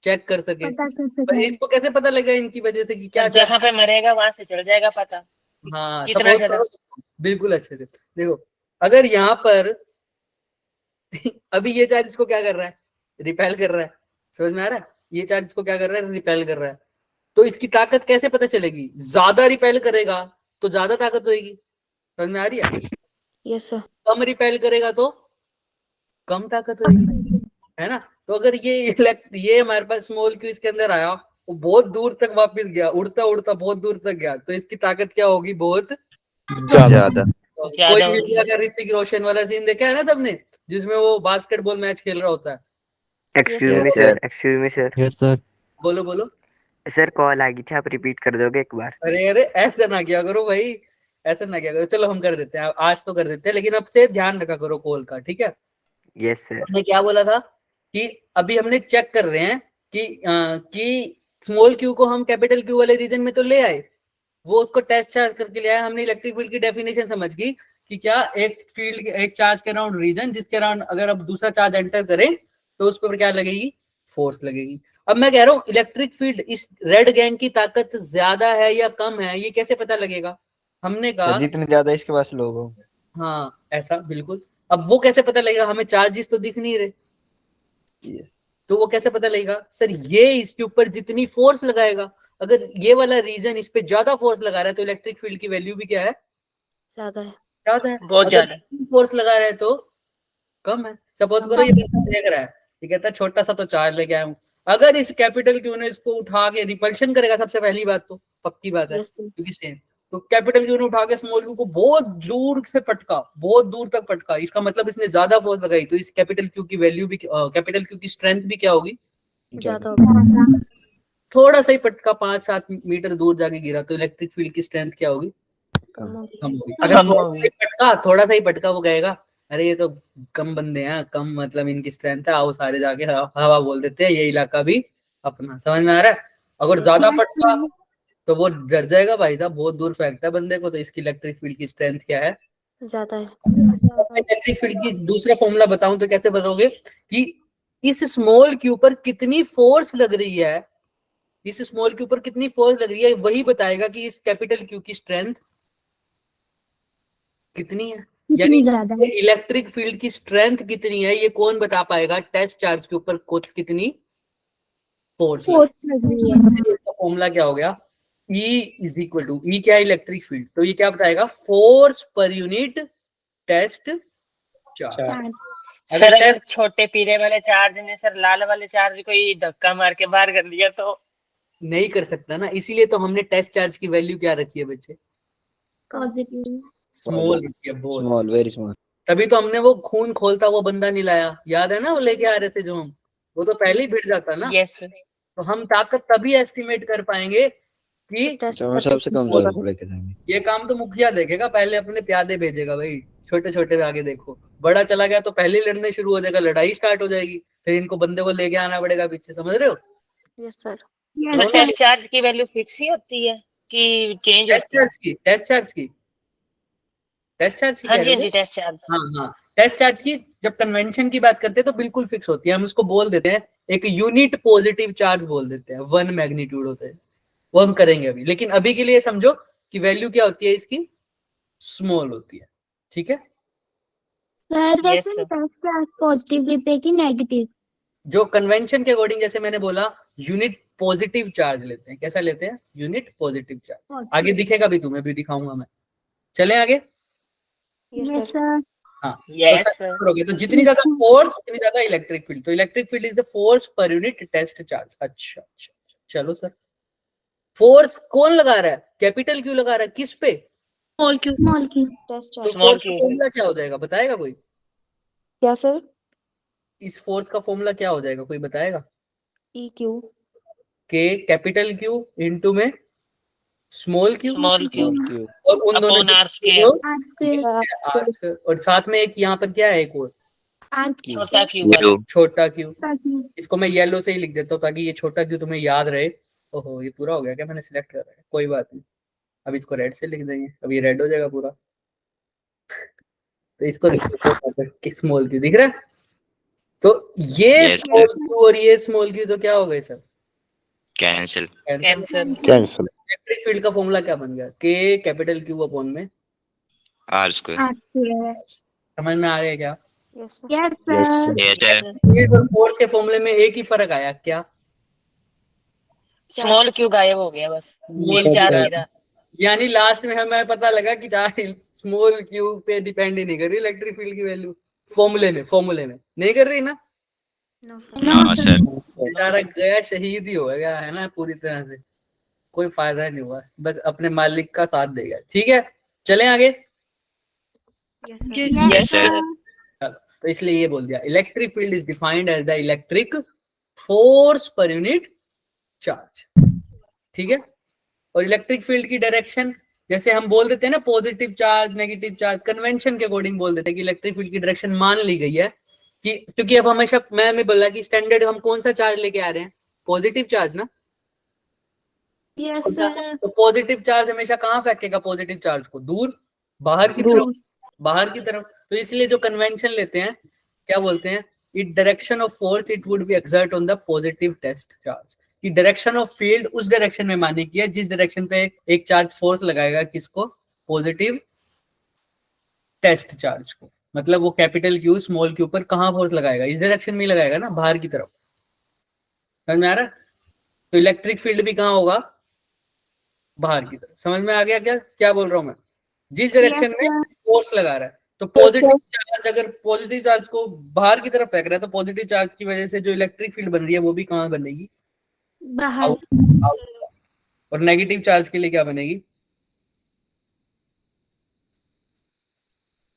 चेक कर सके। पर इसको कैसे पता लगेगा इनकी वजह से कि क्या सर जहाँ पे मरेगा वहां से चल जाएगा पता। हाँ, कितना सपोज ज्यादा? करो, बिल्कुल अच्छे से देखो, अगर यहाँ पर अभी ये चार्ज इसको क्या कर रहा है, रिपेल कर रहा है, समझ में आ रहा है? ये चार्ज इसको क्या कर रहा है, रिपेल कर रहा है। तो इसकी ताकत कैसे पता चलेगी? ज्यादा रिपेल करेगा तो ज्यादा ताकत होगी, समझ में आ रही है? Yes sir. कम रिपेल करेगा तो कम ताकत होगी, है ना? तो अगर ये हमारे पास स्मॉल क्यू इसके अंदर आया, वो बहुत दूर तक वापस गया, उड़ता उड़ता बहुत दूर तक गया, तो इसकी ताकत क्या होगी, बहुत ज्यादा। कोई होगी। मीडिया का ऋतिक रोशन वाला सीन देखा है ना सबने, जिसमें वो बास्केटबॉल मैच खेल रहा होता है। Excuse me Yes, sir, excuse me sir, yes sir. बोलो बोलो। सर कॉल आ गई थी, आप रिपीट कर दोगे एक बार? अरे अरे ऐसा ना किया करो भाई, ऐसा ना किया करो। चलो हम कर देते हैं, आज तो कर देते हैं, लेकिन अब से ध्यान रखा करो कॉल का, ठीक है? Yes sir. हमने क्या बोला था कि अभी हमने चेक कर रहे हैं कि स्मॉल क्यू को हम कैपिटल क्यू वाले रीजन में तो ले आए, वो उसको टेस्ट चार्ज करके ले आए, हमने इलेक्ट्रिक फील्ड की डेफिनेशन समझ गई कि क्या एक फील्ड, एक चार्ज के अराउंड रीजन, जिसके अराउंड अगर अब दूसरा चार्ज एंटर करे तो उस पर क्या लगेगी, फोर्स लगेगी। अब मैं कह रहा हूँ इलेक्ट्रिक फील्ड इस रेड गैंग की ताकत ज्यादा है या कम है, ये कैसे पता लगेगा? हमने कहा जितने ज्यादा इसके पास लोग होंगे। हाँ ऐसा बिल्कुल। अब वो कैसे पता लगेगा, हमें चार्जेस तो दिख नहीं रहे, यस। तो वो कैसे पता लगेगा? सर ये इसके ऊपर जितनी फोर्स लगाएगा, अगर ये वाला रीजन इस पे ज्यादा फोर्स लगा रहा है तो इलेक्ट्रिक फील्ड की वैल्यू भी क्या है, ज्यादा है। ज्यादा है। बहुत अगर ज्यादा। फोर्स लगा रहा है तो कम है। सपोज करो ये बंदा देख रहा है, ये कहता है छोटा सा तो चार्ज लेके आया हूँ, अगर इस कैपिटल क्यू ने इसको उठा के रिपल्शन करेगा, सबसे पहली बात तो पक्की बात है यस सर। क्योंकि सेम, तो कैपिटल क्यू ने उठा के स्मॉल क्यू को बहुत दूर से पटका, बहुत दूर तक पटका, इसका मतलब इसने ज्यादा फोर्स लगाई, तो इस कैपिटल क्यू की वैल्यू भी, कैपिटल क्यू की स्ट्रेंथ भी क्या होगी, ज्यादा होगा। थोड़ा सा ही पटका 5-7 मीटर दूर जाके गिरा तो इलेक्ट्रिक फील्ड की स्ट्रेंथ क्या होगी, कम होगी। कम होगी। अगर थोड़ा सा ही पटका वो कहेगा अरे ये तो कम बंदे हैं, कम मतलब इनकी स्ट्रेंथ है, आओ सारे जाके हवा बोल देते हैं, ये इलाका भी अपना। समझ में आ रहा है? अगर ज्यादा पटका तो वो डर जाएगा, भाई साहब बहुत दूर फेंकता है बंदे को, तो इसकी इलेक्ट्रिक फील्ड की स्ट्रेंथ क्या है, ज्यादा है। इलेक्ट्रिक फील्ड की दूसरा फॉर्मूला बताऊं तो कैसे बताओगे कि इस स्मॉल क्यू पर कितनी फोर्स लग रही है, इस स्मॉल क्यू पर कितनी फोर्स लग रही है, वही बताएगा कि इस कैपिटल क्यू की स्ट्रेंथ कितनी है। यानी इलेक्ट्रिक फील्ड की स्ट्रेंथ कितनी है ये कौन बता पाएगा, टेस्ट चार्ज के ऊपर कितनी फोर्स लग रही है। इसका फॉर्मूला क्या हो गया, E इज इक्वल टू, ई क्या है, इलेक्ट्रिक फील्ड, तो ये क्या बताएगा, फोर्स पर यूनिट टेस्ट चार्ज। सर अगर छोटे पीले वाले चार्ज ने सर लाल वाले चार्ज को ही धक्का मार के बाहर कर दिया तो नहीं कर सकता ना, इसीलिए तो हमने टेस्ट चार्ज की वैल्यू क्या रखी है बच्चे, पॉजिटिव। स्मॉल रखी है, बहुत। Small, very small. तभी तो हमने वो खून खोलता हुआ बंदा नहीं लाया, याद है ना, वो लेके आ रहे थे जो हम, वो तो पहले ही भिड़ जाता ना। Yes sir. तो हम ताकत तभी एस्टिमेट कर पाएंगे कि टेस्ट जो सबसे कमजोर को लेके जाएंगे। ये काम तो मुखिया देखेगा, पहले अपने प्यादे भेजेगा भाई, छोटे छोटे आगे देखो, बड़ा चला गया तो पहले ही लड़ने शुरू हो जाएगा, लड़ाई स्टार्ट हो जाएगी, फिर इनको बंदे को लेके आना पड़ेगा पीछे, समझ रहे हो। Yes sir. तो टेस्ट चार्ज की वैल्यू फिक्स ही होती है कि चेंज होती है? टेस्ट चार्ज की हाँ कह जी रहे हाँ हो? जी टेस्ट चार्ज। हाँ, टेस्ट चार्ज की जब कन्वेंशन की बात करते हैं तो बिल्कुल फिक्स होती है, हम उसको बोल देते हैं एक यूनिट पॉजिटिव चार्ज बोल देते हैं, 1 मैग्नीट्यूड होता है, वो हम करेंगे अभी। लेकिन अभी के लिए समझो कि वैल्यू क्या होती है इसकी, स्मॉल होती है, ठीक है। सर Yes, वैसे sir. टेस्ट चार्ज पॉजिटिव लेते हैं कि नेगेटिव? जो कन्वेंशन के अकॉर्डिंग, जैसे मैंने बोला, यूनिट पॉजिटिव चार्ज लेते हैं। कैसा लेते हैं? Unit positive charge. आगे दिखेगा भी, तुम्हें भी दिखाऊंगा मैं। चलें आगे। Yes yes sir. सर। हाँ, Yes, तो sir. करोगे तो जितनी ज्यादा फोर्स उतनी ज्यादा इलेक्ट्रिक फील्ड, तो electric field is the force पर यूनिट टेस्ट चार्ज। अच्छा, चलो सर, फोर्स कौन लगा रहा है? कैपिटल क्यू लगा रहा है, किस पे? Small Q. Small Q. Test तो चार्ज। Small फोर्स का q. फॉर्मूला क्या हो जाएगा, बताएगा कोई? क्या सर? इस फोर्स का फॉर्मूला क्या हो जाएगा, कोई बताएगा? E Q. के कैपिटल क्यू इंटू में स्मॉल क्यू, Small q. क्यों? और उन दोनों Upon r के square. R, और साथ में एक यहाँ पर क्या है, एक और छोटा q वाला. छोटा क्यू। इसको मैं येलो से ही लिख देता हूँ ताकि ये छोटा क्यू तुम्हें याद रहे। ओहो, ये पूरा हो गया क्या? मैंने सिलेक्ट कर रहा है, कोई बात नहीं, अब इसको रेड से लिख देंगे, अब ये रेड हो जाएगा पूरा। तो इसको लिख देते हैं स्मॉल क्यू, दिख रहा है? तो ये Yes, स्मॉल क्यू और ये स्मॉल क्यू तो क्या हो गए sir? Cancel. Cancel. Cancel. Electric field का फॉर्मूला क्या बन गया? के कैपिटल क्यू अपॉन में आर स्क्वायर। समझ में आ रहा है क्या? Yes sir. Yes yes sir. ये है फील्ड और फोर्स के फॉर्मूले में एक ही फर्क आया, क्या? Small q गायब हो गया बस. Small ये चार्ज q ही था. यानी लास्ट में हमें पता लगा कि चाहे स्मॉल क्यू पे डिपेंड ही नहीं कर रही इलेक्ट्रिक फील्ड की वैल्यू, फॉर्मूले में नहीं कर रही ना। No sir. No sir. बेचारा गया, शहीद ही हो गया है ना पूरी तरह से, कोई फायदा नहीं हुआ, बस अपने मालिक का साथ दे गया। ठीक है, चलें आगे। Yes sir. Yes, sir. चलो, तो इसलिए ये बोल दिया, electric field is defined as the electric force पर यूनिट चार्ज। ठीक है, और इलेक्ट्रिक फील्ड की डायरेक्शन, जैसे हम बोल देते हैं ना positive charge negative charge, convention के अकॉर्डिंग बोल देते हैं कि इलेक्ट्रिक फील्ड की डायरेक्शन मान ली गई है कि, क्योंकि अब हमेशा मैं बोला कि स्टैंडर्ड हम कौन सा चार्ज लेके आ रहे हैं, पॉजिटिव चार्ज ना। Yes sir. तो पॉजिटिव चार्ज हमेशा कहाँ फेंकेगा? पॉजिटिव चार्ज को दूर, बाहर की तरफ, बाहर की तरफ। तो इसलिए जो कन्वेंशन लेते हैं क्या बोलते हैं, it direction of force it would be exert on the positive test charge, कि डायरेक्शन ऑफ फील्ड उस डायरेक्शन में मानी की है जिस डायरेक्शन पे एक चार्ज फोर्स लगाएगा, किसको? पॉजिटिव टेस्ट चार्ज को। मतलब वो कैपिटल क्यू स्मॉल क्यू पर कहाँ फोर्स लगाएगा? इस डायरेक्शन में ही लगाएगा ना, बाहर की तरफ। समझ में आ रहा है? तो इलेक्ट्रिक फील्ड भी कहाँ होगा? बाहर की तरफ। समझ में आ गया क्या क्या बोल रहा हूँ मैं? जिस डायरेक्शन में फोर्स लगा रहा है, तो पॉजिटिव चार्ज, अगर पॉजिटिव चार्ज को बाहर की तरफ फेंक रहा है तो पॉजिटिव चार्ज की वजह से जो इलेक्ट्रिक फील्ड बन रही है वो भी कहाँ बनेगी? बाहर। आउट। और नेगेटिव चार्ज के लिए क्या बनेगी?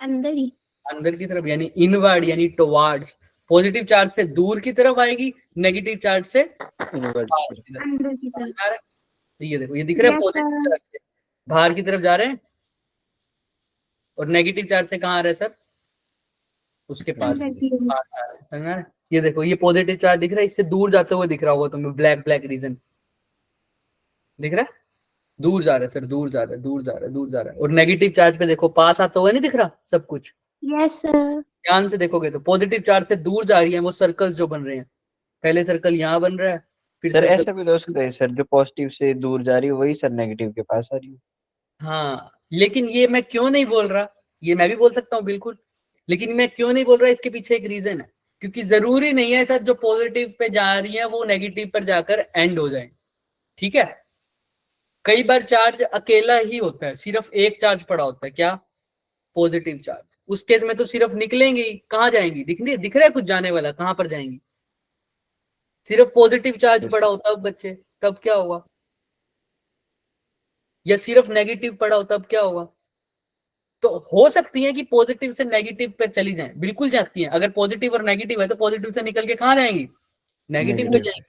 अंदर ही। अंदर की तरफ, यानी इनवर्ड, यानी टुवर्ड्स। पॉजिटिव चार्ज से दूर की तरफ आएगी, नेगेटिव चार्ज से पास की तरफ। अंदर की तरफ। आ रहा है? तो ये देखो, ये दिख रहा है, Yes, पॉजिटिव sir. चार्ज से बाहर की तरफ जा रहे हैं और नेगेटिव चार्ज से कहाँ आ रहे हैं सर? उसके पास अंदर की तरफ। पास आ रहे हैं। समझ में आ रहा है? ये देखो, ये पॉजिटिव चार्ज दिख रहा है, इससे दूर जाते हुए दिख रहा होगा तुम्हें, ब्लैक ब्लैक रीजन दिख रहा है, दूर जा रहा है सर, दूर जा रहा है, दूर जा रहा है, दूर जा रहा है। और नेगेटिव चार्ज पे देखो, पास आता हुआ नहीं दिख रहा सब कुछ? Yes sir. ध्यान से देखोगे तो पॉजिटिव चार्ज से दूर जा रही है वो सर्कल्स जो बन रहे हैं, पहले सर्कल यहाँ बन रहा है, फिर सर सर्कल, ऐसा भी हो सकता है सर, जो पॉजिटिव से दूर जा रही है वही सर नेगेटिव के पास आ रही है। हाँ, लेकिन ये मैं क्यों नहीं बोल रहा, ये मैं भी बोल सकता हूँ बिल्कुल, लेकिन मैं क्यों नहीं बोल रहा, इसके पीछे एक रीजन है, क्योंकि जरूरी नहीं है सर जो पॉजिटिव पे जा रही है वो नेगेटिव पर जाकर एंड हो जाए। ठीक है, कई बार चार्ज अकेला ही होता है, सिर्फ एक चार्ज पड़ा होता है, क्या? Positive charge. उस केस में तो सिर्फ निकलेंगे ही, कहाँ जाएंगी, दिख रहा है कुछ जाने वाला, कहाँ पर जाएंगी? सिर्फ पॉजिटिव चार्ज पड़ा हो तब बच्चे, तब क्या होगा? या सिर्फ नेगेटिव पड़ा हो तब क्या होगा? तो हो सकती है कि पॉजिटिव से नेगेटिव पे चली जाएं, बिल्कुल जाती हैं। अगर पॉजिटिव और नेगेटिव है तो पॉजिटिव से निकल के कहाँ जाएंगी? नेगेटिव पे जाएंगी।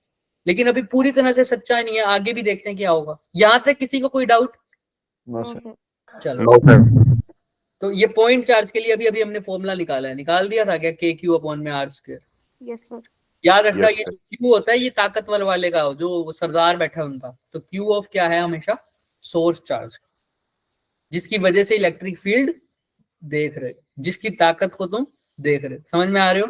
लेकिन अभी पूरी तरह से सच्चा नहीं है, आगे भी देखते हैं क्या होगा। यहां तक किसी को कोई doubt? No no sir. Sir. चलो, तो ये पॉइंट चार्ज के लिए अभी हमने फॉर्मूला निकाला है, निकाल दिया था क्या? के क्यू अपॉन में आर स्क्वायर। Yes sir. याद रखना, Yes, ये sir. जो क्यू होता है ये ताकतवर वाले का, जो सरदार बैठा है उनका। तो क्यू ऑफ क्या है? हमेशा सोर्स चार्ज, जिसकी वजह से इलेक्ट्रिक फील्ड देख रहे, जिसकी ताकत को तुम देख रहे। समझ में आ रहे हो?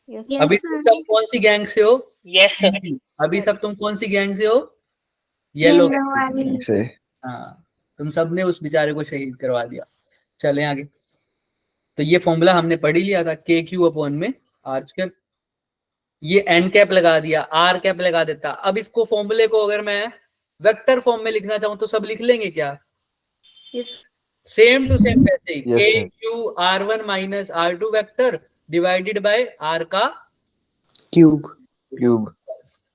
यस Yes, अभी sir. तुम सब कौन सी गैंग से हो? Yes sir. अभी सब तुम कौन सी गैंग से हो? येलो Yellow वाली। से हाँ, तुम सबने उस बेचारे को शहीद करवा दिया। चले आगे। तो ये फॉर्मूला हमने पढ़ ही लिया था, के क्यू अपॉन में आर स्क्वायर। ये एन कैप लगा दिया, आर कैप लगा देता। अब इसको फॉर्मूले को अगर मैं वेक्टर फॉर्म में लिखना चाहूं तो सब लिख लेंगे क्या? यस सेम टू सेम वैसे ही, Yes, के sir. Q R one minus R two vector divided by R का क्यूब। क्यूब।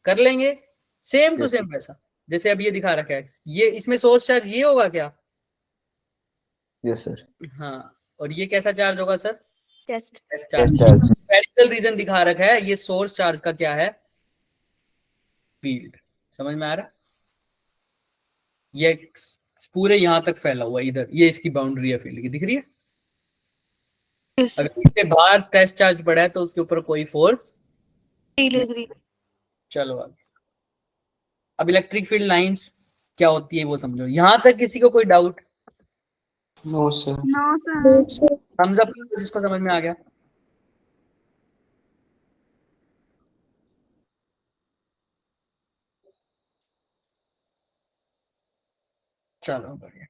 कर लेंगे। सेम टू Yes, सेम वैसा जैसे अब ये दिखा रखा है। ये इसमें सोर्स चार्ज ये होगा क्या? Yes sir. हाँ, और ये कैसा चार्ज होगा sir? Test. Test charge. Spherical region दिखा रखा है, ये सोर्स चार्ज का क्या है? फील्ड। समझ में आ रहा है? ये पूरे यहां तक फैला हुआ है, इधर ये इसकी बाउंड्री है फील्ड की, दिख रही है? अगर इससे बाहर टेस्ट चार्ज पड़ा है तो उसके ऊपर कोई फोर्स नहीं लग रही। चलो आगे। अब इलेक्ट्रिक फील्ड लाइंस क्या होती है वो समझो। यहां तक किसी को कोई doubt? No sir. No, sir. Thumbs up जिसको समझ में आ गया। चलो बढ़िया।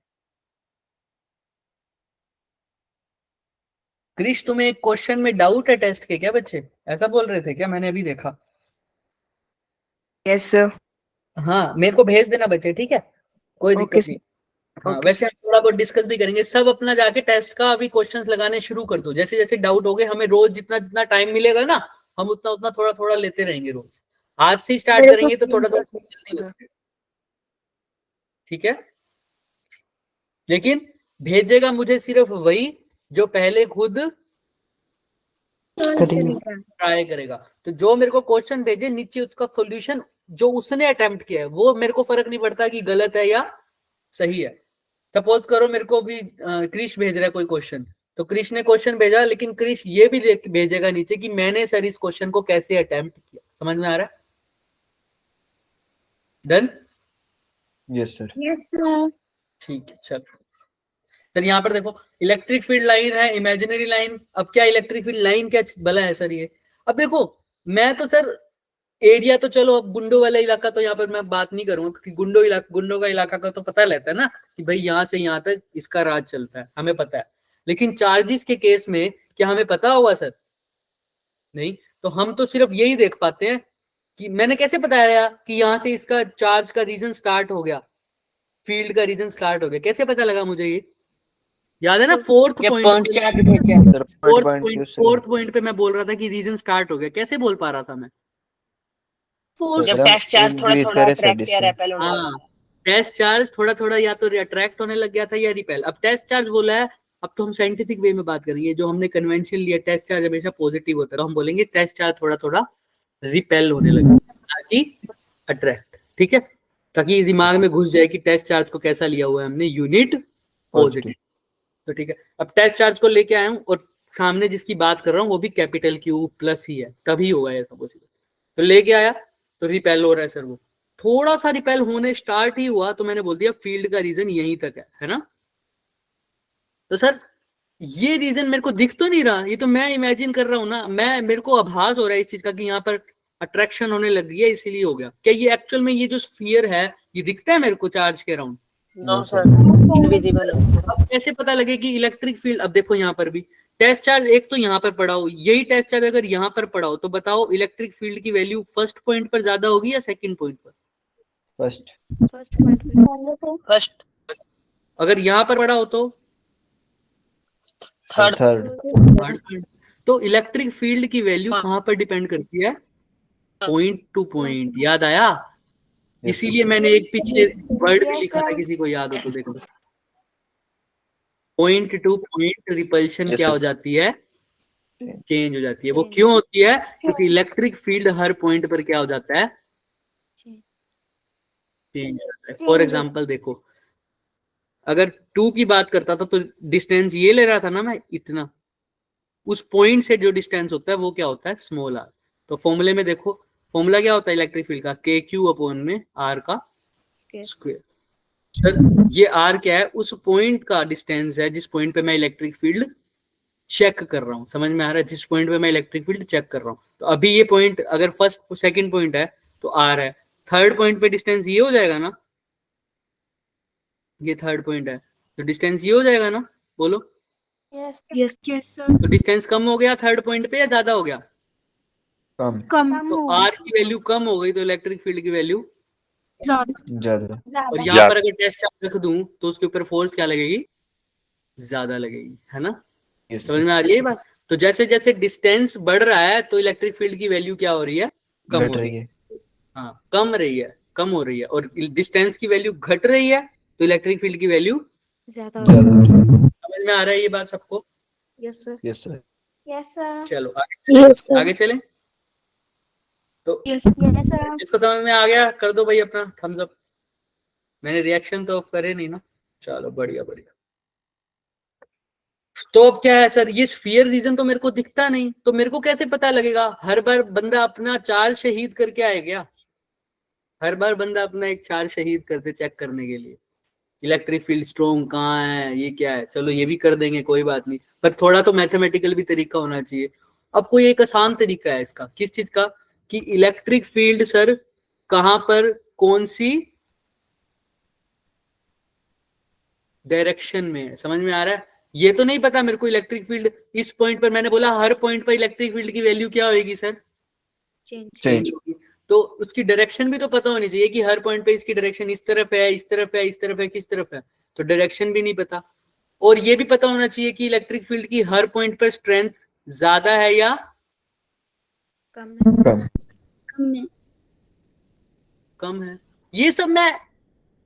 क्रिश, तुम्हें एक क्वेश्चन में डाउट है टेस्ट के क्या बच्चे? ऐसा बोल रहे थे क्या? मैंने अभी देखा। Yes sir. हाँ, मेरे को भेज देना बच्चे, ठीक है? कोई Okay, दिक्कत नहीं। हाँ, Okay, वैसे हम थोड़ा बहुत डिस्कस भी करेंगे। सब अपना जाके टेस्ट का अभी क्वेश्चंस लगाने शुरू कर दो। जैसे जैसे डाउट हो गए, हमें रोज जितना जितना टाइम मिलेगा ना, हम उतना उतना थोड़ा थोड़ा लेते रहेंगे रोज। आज से स्टार्ट करेंगे तो थोड़ा थोड़ा जल्दी होगा, ठीक है? लेकिन भेजेगा मुझे सिर्फ वही जो पहले खुद ट्राई करेगा। तो जो मेरे को क्वेश्चन भेजे नीचे उसका सॉल्यूशन जो उसने अटेम्प्ट किया है, वो मेरे को फर्क नहीं पड़ता कि गलत है या सही है। सपोज करो मेरे को भी क्रिश भेज रहा है कोई क्वेश्चन, तो क्रिश ने क्वेश्चन भेजा, लेकिन क्रिश ये भी भेजेगा नीचे कि मैंने सर इस क्वेश्चन को कैसे अटेम्प्ट किया। समझ में आ रहा है? Done? Yes sir. Yes, sir. ठीक है, चलो सर यहाँ पर देखो, इलेक्ट्रिक फील्ड लाइन है, इमेजिनरी लाइन। अब क्या इलेक्ट्रिक फील्ड लाइन क्या भला है सर ये? अब देखो, मैं तो सर एरिया तो चलो, अब गुंडो वाला इलाका तो यहाँ पर मैं बात नहीं करूंगा, क्योंकि गुंडो का इलाका का तो पता रहता है ना कि भाई यहाँ से यहाँ तक इसका राज चलता है, हमें पता है। लेकिन चार्जेस के केस में क्या हमें पता होगा सर? नहीं। तो हम तो सिर्फ यही देख पाते हैं कि मैंने कैसे बताया कि यहाँ से इसका चार्ज का रीजन स्टार्ट हो गया, फील्ड का रीजन स्टार्ट हो गया। कैसे पता लगा मुझे? ये याद है ना? फोर्थ ये पॉइंट चार्ज भेजा। सर फोर्थ पॉइंट पे मैं बोल रहा था कि रीजन स्टार्ट हो गया। कैसे बोल पा रहा था मैं? जब टेस्ट चार्ज थोड़ा थोड़ा अट्रैक्ट या रेपेल होने लगा। हाँ, टेस्ट चार्ज थोड़ा थोड़ा या तो अट्रैक्ट होने लग गया था या रिपेल। अब टेस्ट चार्ज बोला है, अब तो हम साइंटिफिक वे में बात करेंगे। जो हमने कन्वेंशन लिया, टेस्ट चार्ज हमेशा पॉजिटिव होता है, तो हम बोलेंगे टेस्ट चार्ज थोड़ा थोड़ा रिपेल होने लगा, ना कि अट्रैक्ट। ठीक है, ताकि दिमाग में घुस जाए कि टेस्ट चार्ज को कैसा लिया हुआ है हमने, यूनिट पॉजिटिव। तो ठीक है, अब टेस्ट चार्ज को लेके आया हूँ और सामने जिसकी बात कर रहा हूँ वो भी कैपिटल क्यू प्लस ही है, तभी होगा ये सब। तो लेके आया तो रिपेल हो रहा है सर। वो थोड़ा सा रिपेल होने स्टार्ट ही हुआ तो मैंने बोल दिया फील्ड का रीजन यहीं तक है ना? तो सर ये रीजन मेरे को दिख तो नहीं रहा, ये तो मैं इमेजिन कर रहा हूँ ना, मेरे को आभास हो रहा है इस चीज का कि यहाँ पर अट्रैक्शन होने लग गई है, इसीलिए हो गया। क्या ये एक्चुअल में ये जो स्फीयर है ये दिखता है मेरे को चार्ज के अराउंड? No sir, invisible. अब कैसे पता लगे कि इलेक्ट्रिक फील्ड? अब देखो यहाँ पर भी टेस्ट चार्ज एक तो यहाँ पर पड़ा हो, यही टेस्ट चार्ज अगर यहाँ पर पड़ा हो तो बताओ इलेक्ट्रिक फील्ड की वैल्यू फर्स्ट पॉइंट पर ज्यादा होगी या सेकंड पॉइंट पर? फर्स्ट पॉइंट पे। फर्स्ट। अगर यहाँ पर पड़ा हो तो थर्ड थर्ड थर्ड पॉइंट। तो इलेक्ट्रिक फील्ड की वैल्यू कहाँ पर डिपेंड करती है? Point two point. याद आया? इसीलिए मैंने एक पीछे वर्ड भी लिखा था, किसी को याद हो तो देखो। पॉइंट टू पॉइंट रिपल्शन क्या हो जाती है? चेंज हो जाती है। वो क्यों होती है? क्योंकि इलेक्ट्रिक फील्ड हर पॉइंट पर क्या हो जाता है? चेंज हो जाता है। फॉर एग्जाम्पल देखो, अगर 2 की बात करता था तो डिस्टेंस ये ले रहा था ना मैं, इतना। उस पॉइंट से जो डिस्टेंस होता है वो क्या होता है? Small R. तो फॉर्मूले में देखो, फॉर्मूला क्या होता है इलेक्ट्रिक फील्ड का? के क्यू अपॉन में आर का स्क्वायर। सर ये आर क्या है? उस पॉइंट का डिस्टेंस है जिस पॉइंट पे मैं इलेक्ट्रिक फील्ड चेक कर रहा हूँ। समझ में आ रहा है? जिस पॉइंट पे मैं इलेक्ट्रिक फील्ड चेक कर रहा हूँ। तो अभी ये पॉइंट अगर फर्स्ट सेकंड पॉइंट है तो आर है, थर्ड पॉइंट पे डिस्टेंस ये हो जाएगा ना, ये थर्ड पॉइंट है तो डिस्टेंस ये हो जाएगा ना, बोलो। यस तो डिस्टेंस कम हो गया थर्ड पॉइंट पे या ज्यादा हो गया? कम तो आर की वैल्यू कम हो गई तो इलेक्ट्रिक फील्ड की वैल्यू ज्यादा। और यहाँ पर अगर टेस्ट चार्ज रख दूं तो उसके ऊपर फोर्स क्या लगेगी? ज्यादा लगेगी, है ना? समझ में आ रही है ये बात? तो जैसे जैसे डिस्टेंस बढ़ रहा है तो इलेक्ट्रिक फील्ड की वैल्यू क्या हो रही है? कम हो रही है। हाँ, कम रही है, कम हो रही है। और डिस्टेंस की वैल्यू घट रही है तो इलेक्ट्रिक फील्ड की वैल्यू ज्यादा। समझ में आ रहा है ये बात सबको? Yes sir. Yes sir. Yes sir. चलो Yes, sir. आगे चले। तो यस सर। जिसको समझ में आ गया कर दो भाई अपना थम्स अप। मैंने रिएक्शन तो ऑफ करे नहीं ना। चलो बढ़िया बढ़िया। तो अब क्या है सर, ये स्फीयर रीजन तो मेरे को दिखता नहीं, तो मेरे को कैसे पता लगेगा? हर बार बंदा अपना चार्ज शहीद करके आए क्या? हर बार बंदा अपना एक चार्ज शहीद करते चेक करने के लिए इलेक्ट्रिक फील्ड स्ट्रॉन्ग कहाँ है, ये क्या है। चलो ये भी कर देंगे, कोई बात नहीं, पर थोड़ा तो मैथमेटिकल भी तरीका होना चाहिए। अब कोई एक आसान तरीका है इसका, किस चीज का? कि इलेक्ट्रिक फील्ड सर कहां पर कौन सी डायरेक्शन में है? समझ में आ रहा है? ये तो नहीं पता मेरे को इलेक्ट्रिक फील्ड इस पॉइंट पर, मैंने बोला हर पॉइंट पर इलेक्ट्रिक फील्ड की वैल्यू क्या होगी सर? चेंज होगी। तो उसकी डायरेक्शन भी तो पता होनी चाहिए कि हर पॉइंट पे इसकी डायरेक्शन इस तरफ है, इस तरफ है, इस तरफ है, किस तरफ है। तो डायरेक्शन भी नहीं पता। और ये भी पता होना चाहिए कि इलेक्ट्रिक फील्ड की हर पॉइंट पर स्ट्रेंथ ज्यादा है या कम कम है। ये सब मैं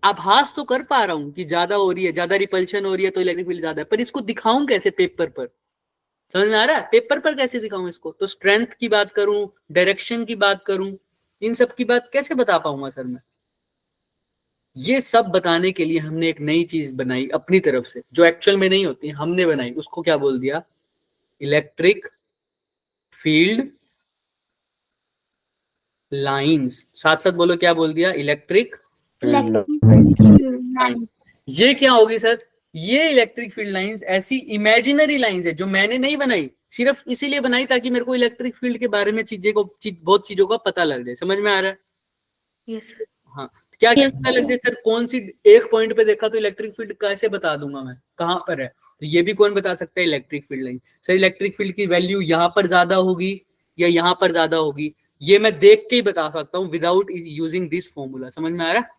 आभास तो कर पा रहा हूं कि ज्यादा हो रही है, ज्यादा रिपल्शन हो रही है तो इलेक्ट्रिक फील्ड ज्यादा है, पर इसको दिखाऊं कैसे पेपर पर? समझ में आ रहा है? पेपर पर कैसे दिखाऊं इसको? तो स्ट्रेंथ की बात करूं, डायरेक्शन की बात करूं, इन सब की बात कैसे बता पाऊंगा सर मैं? ये सब बताने के लिए हमने एक नई चीज बनाई अपनी तरफ से, जो एक्चुअल में नहीं होती, हमने बनाई। उसको क्या बोल दिया? Electric field lines. साथ साथ बोलो, क्या बोल दिया? Electric lines. ये क्या होगी सर? ये इलेक्ट्रिक फील्ड लाइंस ऐसी इमेजिनरी लाइंस है जो मैंने नहीं बनाई, सिर्फ इसीलिए बनाई ताकि मेरे को इलेक्ट्रिक फील्ड के बारे में बहुत चीजों का पता लग जाए। समझ में आ रहा है? यस हाँ, क्या पता लग जाए सर? कौन सी एक पॉइंट पे देखा तो इलेक्ट्रिक फील्ड कैसे बता दूंगा मैं कहां पर है? तो ये भी कौन बता सकता है? Electric field line. Sir electric field की वैल्यू यहाँ पर ज्यादा होगी या यहाँ पर ज्यादा होगी, ये मैं देख के ही बता सकता हूँ विदाउट यूजिंग दिस फॉर्मूला। समझ में आ रहा है?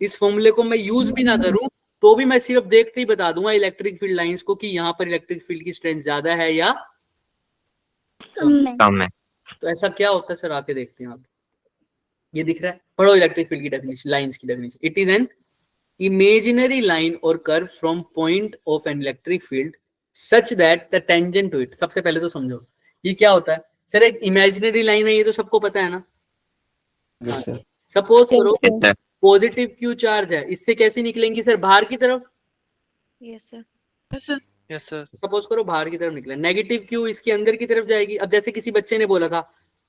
इस फॉर्मूले को मैं यूज भी ना करूं तो भी मैं सिर्फ देखते ही बता दूंगा इलेक्ट्रिक फील्ड लाइंस को कि यहाँ पर इलेक्ट्रिक फील्ड की स्ट्रेंथ ज्यादा है या कम है। तो ऐसा क्या होता है सर? आके देखते हैं आप। ये दिख रहा है? पढ़ो इलेक्ट्रिक फील्ड की डेफिनेशन, लाइंस की definition. It is an imaginary line or curve from point of an electric field such that the tangent to it। सबसे पहले तो समझो ये क्या होता है सर? एक इमेजिनरी लाइन है, ये तो सबको पता है ना। सपोज करो पॉजिटिव क्यू चार्ज है, इससे कैसे निकलेंगी सर? बाहर की तरफ। Yes sir. Yes sir. Suppose करो बाहर की तरफ निकले, नेगेटिव क्यू इसके अंदर की तरफ जाएगी। अब जैसे किसी बच्चे ने बोला था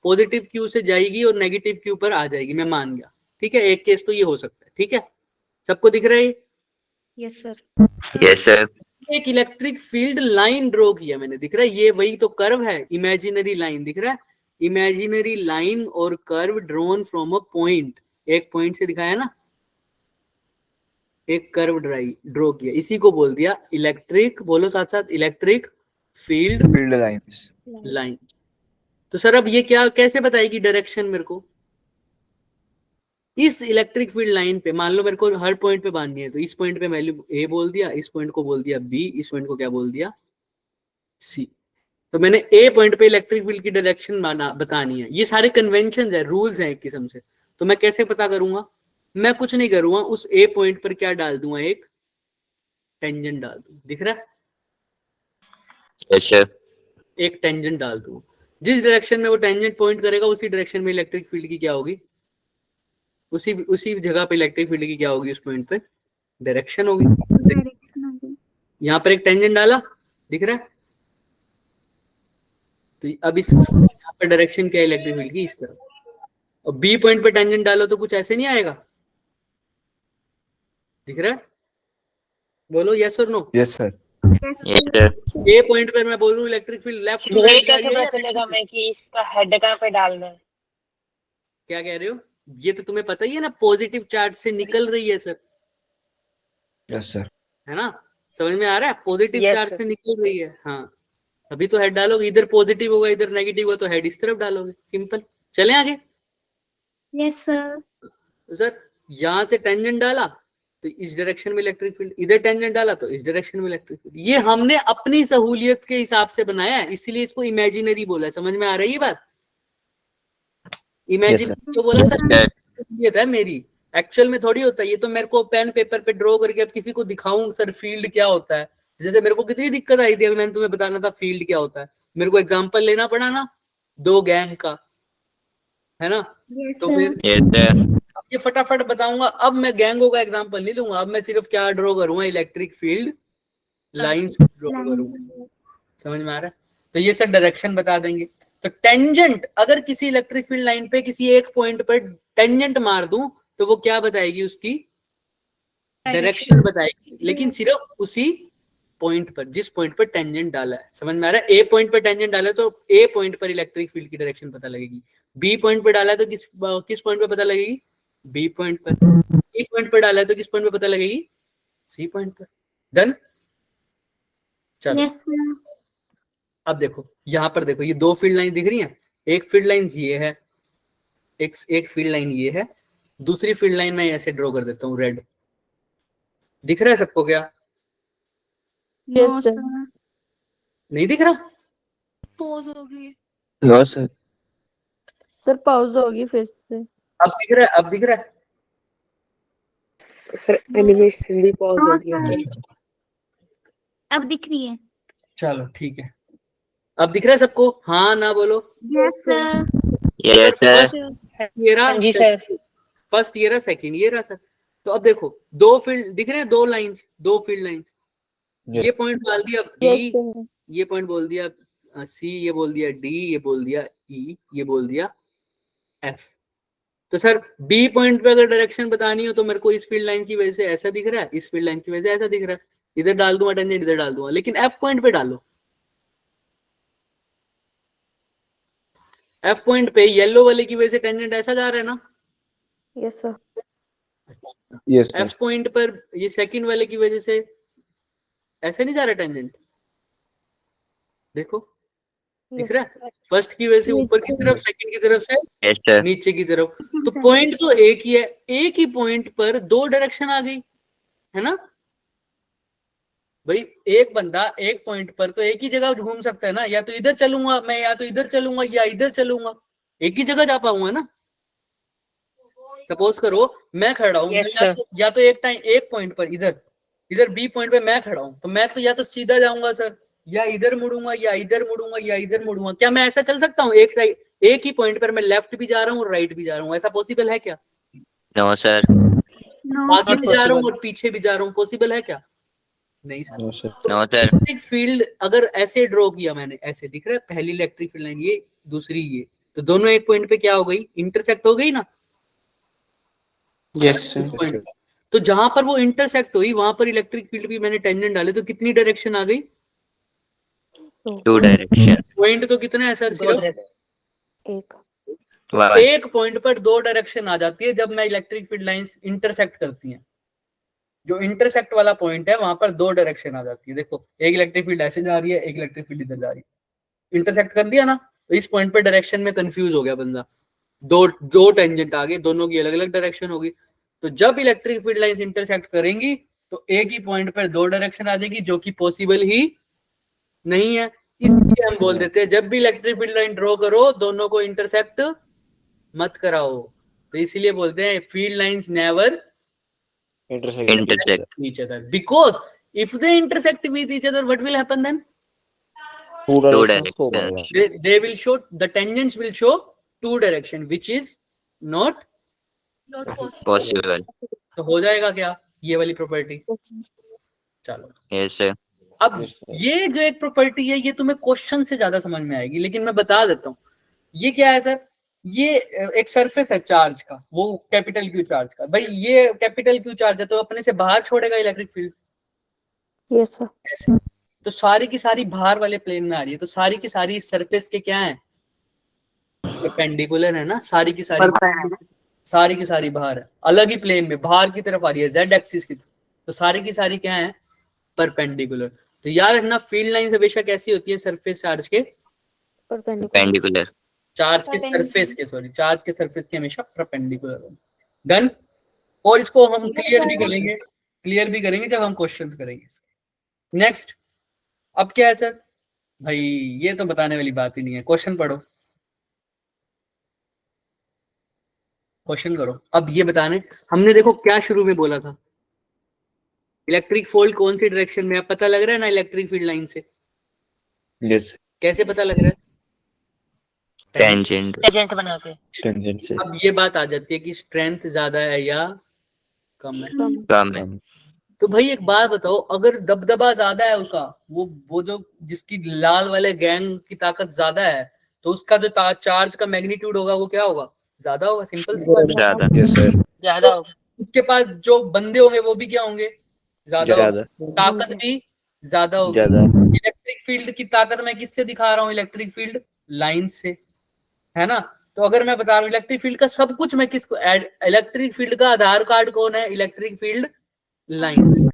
पॉजिटिव क्यू से जाएगी और नेगेटिव क्यू पर आ जाएगी, मैं मान गया, ठीक है, एक केस तो ये हो सकता है। ठीक है, सबको दिख रहा है? Yes sir. Yes sir. एक इलेक्ट्रिक फील्ड लाइन ड्रॉ किया मैंने, दिख रहा है? ये वही तो कर्व है, इमेजिनरी लाइन। दिख रहा है? इमेजिनरी लाइन और curve drawn from a point, एक पॉइंट से दिखाया ना, एक कर्व ड्रॉ किया, इसी को बोल दिया इलेक्ट्रिक, बोलो साथ साथ, इलेक्ट्रिक फील्ड लाइंस लाइन। तो सर अब ये क्या कैसे बताएगी डायरेक्शन मेरे को? इस इलेक्ट्रिक फील्ड लाइन पे मान लो मेरे को हर पॉइंट पे बांधनी है, तो इस पॉइंट पे वैल्यू ए बोल दिया, इस पॉइंट को बोल दिया बी, इस पॉइंट को क्या बोल दिया सी। तो मैंने ए पॉइंट पे इलेक्ट्रिक फील्ड की डायरेक्शन बतानी है। ये सारे कन्वेंशन है, रूल्स हैं एक किस्म से। तो मैं कैसे पता करूंगा? मैं कुछ नहीं करूंगा, उस ए पॉइंट पर क्या डाल दूंगा, एक टेंजेंट डाल दूं। दिख रहा है? Yes, sir. एक टेंजेंट डाल दूं, जिस डायरेक्शन में वो टेंजेंट पॉइंट करेगा उसी डायरेक्शन में इलेक्ट्रिक फील्ड की क्या होगी, उसी जगह पे इलेक्ट्रिक फील्ड की क्या होगी, उस पॉइंट पे डायरेक्शन होगी। यहाँ पर एक टेंजेंट डाला, दिख रहा है? तो अब इस यहाँ पर डायरेक्शन क्या है इलेक्ट्रिक फील्ड की, इस तरफ। और बी पॉइंट पे टेंजेंट डालो तो कुछ ऐसे नहीं आएगा। दिख रहा है? बोलो यस और no. Yes sir. Yes, sir. A point पर मैं बोल रहा हूँ इलेक्ट्रिक फील्ड लेफ्ट टू ये राइट जा कैसे रही है पता चलेगा मैं कि इसका हेड कहाँ पे डालना है? क्या कह रहे हो? ये तो तुम्हें पता ही है ना, पॉजिटिव चार्ज से निकल रही है सर, यस सर। है ना? समझ में आ रहा है? Positive Yes, charge sir. से निकल रही है। हाँ, अभी तो हेड डालोगे, इधर पॉजिटिव होगा इधर नेगेटिव होगा, तो हेड इस तरफ डालोगे। सिंपल। चले आगे। Yes sir. तो सर यहां से टेंजेंट डाला तो इस डायरेक्शन में इलेक्ट्रिक फील्ड, इधर टेंजेंट डाला तो इस डायरेक्शन में इलेक्ट्रिक फील्ड। ये हमने अपनी सहूलियत के हिसाब से बनाया है, इसीलिए इसको इमेजिनरी बोला है। समझ में आ रही है बात? इमेजिनरी तो बोला सर, Sir. सहूलियत है मेरी, एक्चुअल में थोड़ी होता है। ये तो मेरे को पेन पेपर पे ड्रॉ करके अब किसी को दिखाऊं सर फील्ड क्या होता है। जैसे मेरे को कितनी दिक्कत आई थी, अभी मैंने तुम्हें बताना था फील्ड क्या होता है, मेरे को एग्जांपल लेना पड़ा ना 2 गैंग का, है ना? तो फिर Yes, sir. अब ये फटाफट बताऊंगा। अब मैं गैंगों का एग्जांपल नहीं लूंगा, अब मैं सिर्फ क्या ड्रॉ करूंगा, इलेक्ट्रिक फील्ड लाइंस ड्रॉ करूंगा। समझ में आ रहा है? तो ये सर डायरेक्शन बता देंगे। तो टेंजेंट, अगर किसी इलेक्ट्रिक फील्ड लाइन पे किसी एक पॉइंट पर टेंजेंट मार दूं तो वो क्या बताएगी, उसकी डायरेक्शन बताएगी, लेकिन सिर्फ उसी पॉइंट पर, जिस पॉइंट पर टेंजेंट डाला है। समझ में आ रहा है? ए पॉइंट पर टेंजेंट डाला तो ए पॉइंट पर इलेक्ट्रिक फील्ड की डायरेक्शन पता लगेगी। बी पॉइंट पर डाला तो किस पॉइंट पर पता लगेगी, बी पॉइंट पर। सी पॉइंट पर डाला तो किस पॉइंट पर पता लगेगी, सी पॉइंट पर। डन? चलो यस सर। अब देखो, यहां पर देखो, ये 2 फील्ड लाइन दिख रही हैं। एक फील्ड लाइन ये है, एक फील्ड लाइन ये है, दूसरी फील्ड लाइन मैं ऐसे ड्रॉ कर देता हूँ, रेड। दिख रहा है सबको क्या? No sir. नहीं दिख रहा? पॉज हो गई। No sir. सर पॉज होगी फिर से। अब दिख रहा है? अब दिख रहा है? सर एनिमेशन भी पॉज हो गया। अब दिख रही है। चलो ठीक है, अब दिख रहा है सबको? हाँ ना बोलो। Yes sir. Yes, sir. First ये रहा, हाँ जी सर। फर्स्ट ये रहा, सेकंड ये रहा सर। तो अब देखो 2 फील्ड दिख रहे हैं, 2 लाइंस, 2 फील्ड लाइंस। Yes. ये पॉइंट डाल दिया यस बी, सर। ये पॉइंट बोल दिया सी, ये बोल दिया डी, ये बोल दिया ई, ये बोल दिया एफ। तो सर बी पॉइंट पे अगर डायरेक्शन बतानी हो तो मेरे को इस फील्ड लाइन की वजह से ऐसा दिख रहा है, इस फील्ड लाइन की वजह से ऐसा दिख रहा है। इधर डाल दूंगा टेंजेंट, इधर डाल दूंगा, लेकिन एफ पॉइंट पे डालो। एफ पॉइंट पे येलो वाले की वजह से टेंजेंट ऐसा जा रहा है ना? Yes sir. Yes F point पर ये सेकंड वाले की वजह से ऐसे नहीं जा रहा टेंजेंट। देखो दिख रहा है? फर्स्ट की वजह से ऊपर की तरफ, सेकंड की तरफ से Yes, sir. नीचे की तरफ। तो पॉइंट तो एक ही है, एक ही पॉइंट पर 2 डायरेक्शन आ गई, है ना भाई? एक बंदा एक पॉइंट पर तो एक ही जगह घूम सकता है ना, या तो इधर चलूंगा मैं, या तो इधर चलूंगा, या इधर चलूंगा, एक ही जगह जा पाऊंगा ना। सपोज करो मैं खड़ा हूँ, Yes, या तो एक टाइम एक पॉइंट पर इधर बी पॉइंट पे मैं खड़ा हूँ, तो मैं तो या तो सीधा जाऊंगा सर, या इधर मुड़ूंगा, या इधर मुड़ूंगा, या इधर मुड़ूंगा। क्या मैं ऐसा चल सकता हूँ एक साइड, एक ही पॉइंट पर मैं लेफ्ट भी जा रहा हूँ और राइट भी जा रहा हूँ? ऐसा पॉसिबल है क्या? No, sir. आगे भी जा रहा हूँ और पीछे भी जा रहा हूँ, पॉसिबल है क्या? नहीं सर। No sir. No, sir. Electric field अगर ऐसे ड्रॉ किया मैंने, ऐसे दिख रहा है, पहली इलेक्ट्रिक फील्ड लाइन ये, दूसरी ये, तो दोनों एक पॉइंट पे क्या हो गई, इंटरसेक्ट हो गई ना? यस उस point पे। तो जहां पर वो इंटरसेक्ट हुई वहां पर इलेक्ट्रिक फील्ड भी मैंने टेंजेंट डाले, तो कितनी डायरेक्शन आ गई? 2 direction. पॉइंट तो कितना है सर? सिर्फ एक। One. एक पॉइंट पर 2 डायरेक्शन आ जाती है जब मैं इलेक्ट्रिक फील्ड लाइंस इंटरसेक्ट करती हैं। जो इंटरसेक्ट वाला पॉइंट है वहां पर 2 डायरेक्शन आ जाती है। देखो एक इलेक्ट्रिक फील्ड ऐसे जा रही है, एक इलेक्ट्रिक फील्ड इधर जा रही है, इंटरसेक्ट कर दिया ना, तो इस पॉइंट पर डायरेक्शन में कंफ्यूज हो गया बंदा, दो टेंजेंट आ गए, दोनों की अलग अलग डायरेक्शन होगी। तो जब इलेक्ट्रिक फील्ड लाइंस इंटरसेक्ट करेंगी तो एक ही पॉइंट पर 2 डायरेक्शन आ जाएगी, जो कि पॉसिबल ही नहीं है। इसलिए हम बोल देते हैं जब भी इलेक्ट्रिक फील्ड लाइन ड्रॉ करो दोनों को इंटरसेक्ट मत कराओ, तो इसीलिए बोलते हैं field lines never Intersect. each other, because if they intersect with each other, what will happen then? Two Two directions show directions. करेगा। They will show, the tangents will show two direction, which is not Possible. तो हो जाएगा क्या ये वाली property? चलो Yes, sir. अब Yes, sir. ये जो एक प्रॉपर्टी है ये तुम्हें क्वेश्चन से ज्यादा समझ में आएगी, लेकिन मैं बता देता हूँ ये क्या है सर। ये एक सरफेस है चार्ज का, वो कैपिटल क्यू चार्ज का। भाई ये कैपिटल क्यू चार्ज है तो अपने से बाहर छोड़ेगा इलेक्ट्रिक फील्ड, यस सर। ऐसे। तो सारी की सारी बाहर वाले प्लेन में आ रही है, तो सारी की सारी इस सरफेस के क्या है, परपेंडिकुलर है ना, सारी की सारी बाहर है, अलग ही प्लेन में बाहर की तरफ आ रही है, जेड एक्सिस की, तो सारी की सारी क्या है, परपेंडिकुलर। तो याद रखना फील्ड लाइन हमेशा कैसी होती है, सरफेस चार्ज के, Perpendicular. चार्ज के सरफेस के, सॉरी चार्ज के सरफेस के हमेशा परपेंडिकुलर। डन। और इसको हम क्लियर भी करेंगे जब हम क्वेश्चंस करेंगे इसके। नेक्स्ट, अब क्या है सर, भाई ये तो बताने वाली बात ही नहीं है, क्वेश्चन पढ़ो, क्वेश्चन करो। अब ये बताने, हमने देखो क्या शुरू में बोला था, इलेक्ट्रिक फील्ड कौन सी डायरेक्शन में है, पता लग रहा है ना इलेक्ट्रिक फील्ड लाइन से। Yes, कैसे पता लग रहा है? Tangent. टेंजेंट बनाते। tangent से अब ये बात आ जाती है कि स्ट्रेंथ ज्यादा है या कम है। Come in. तो भाई एक बात बताओ, अगर दबदबा ज्यादा है उसका, वो जो जिसकी लाल वाले गैंग की ताकत ज्यादा है, तो उसका जो चार्ज का मैग्नीट्यूड होगा वो क्या होगा, ज्यादा होगा। सिंपल सी बात है। ज्यादा. Yes, sir. ज्यादा होगा। उसके पास जो बंदे होंगे वो भी क्या होंगे, ज्यादा ज्यादा होंगे। ताकत भी ज्यादा होगी। ज्यादा इलेक्ट्रिक फील्ड की ताकत मैं किससे दिखा रहा हूँ, इलेक्ट्रिक फील्ड लाइन से, है ना। तो अगर मैं बता रहा हूँ इलेक्ट्रिक फील्ड का सब कुछ, मैं किसको इलेक्ट्रिक फील्ड का आधार कार्ड कौन है, इलेक्ट्रिक फील्ड लाइन।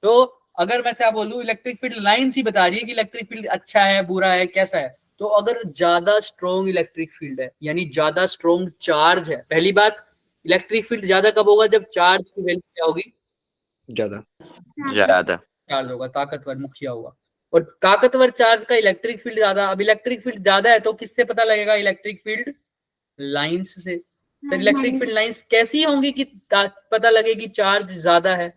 तो अगर मैं क्या बोलूं, इलेक्ट्रिक फील्ड लाइंस ही बता रही है कि इलेक्ट्रिक फील्ड अच्छा है, बुरा है, कैसा है। तो अगर ज्यादा स्ट्रॉन्ग इलेक्ट्रिक फील्ड है, यानी ज्यादा स्ट्रॉन्ग चार्ज है, पहली बात इलेक्ट्रिक फील्ड ज्यादा कब होगा, जब चार्ज की वैल्यू क्या होगी, ज्यादा. चार्ज होगा, ताकतवर मुखिया होगा। और ताकतवर चार्ज का इलेक्ट्रिक फील्ड ज्यादा। अब इलेक्ट्रिक फील्ड ज्यादा है तो किससे पता लगेगा, इलेक्ट्रिक फील्ड लाइंस से। सर इलेक्ट्रिक फील्ड लाइंस कैसी होंगी कि पता लगे कि चार्ज ज्यादा है।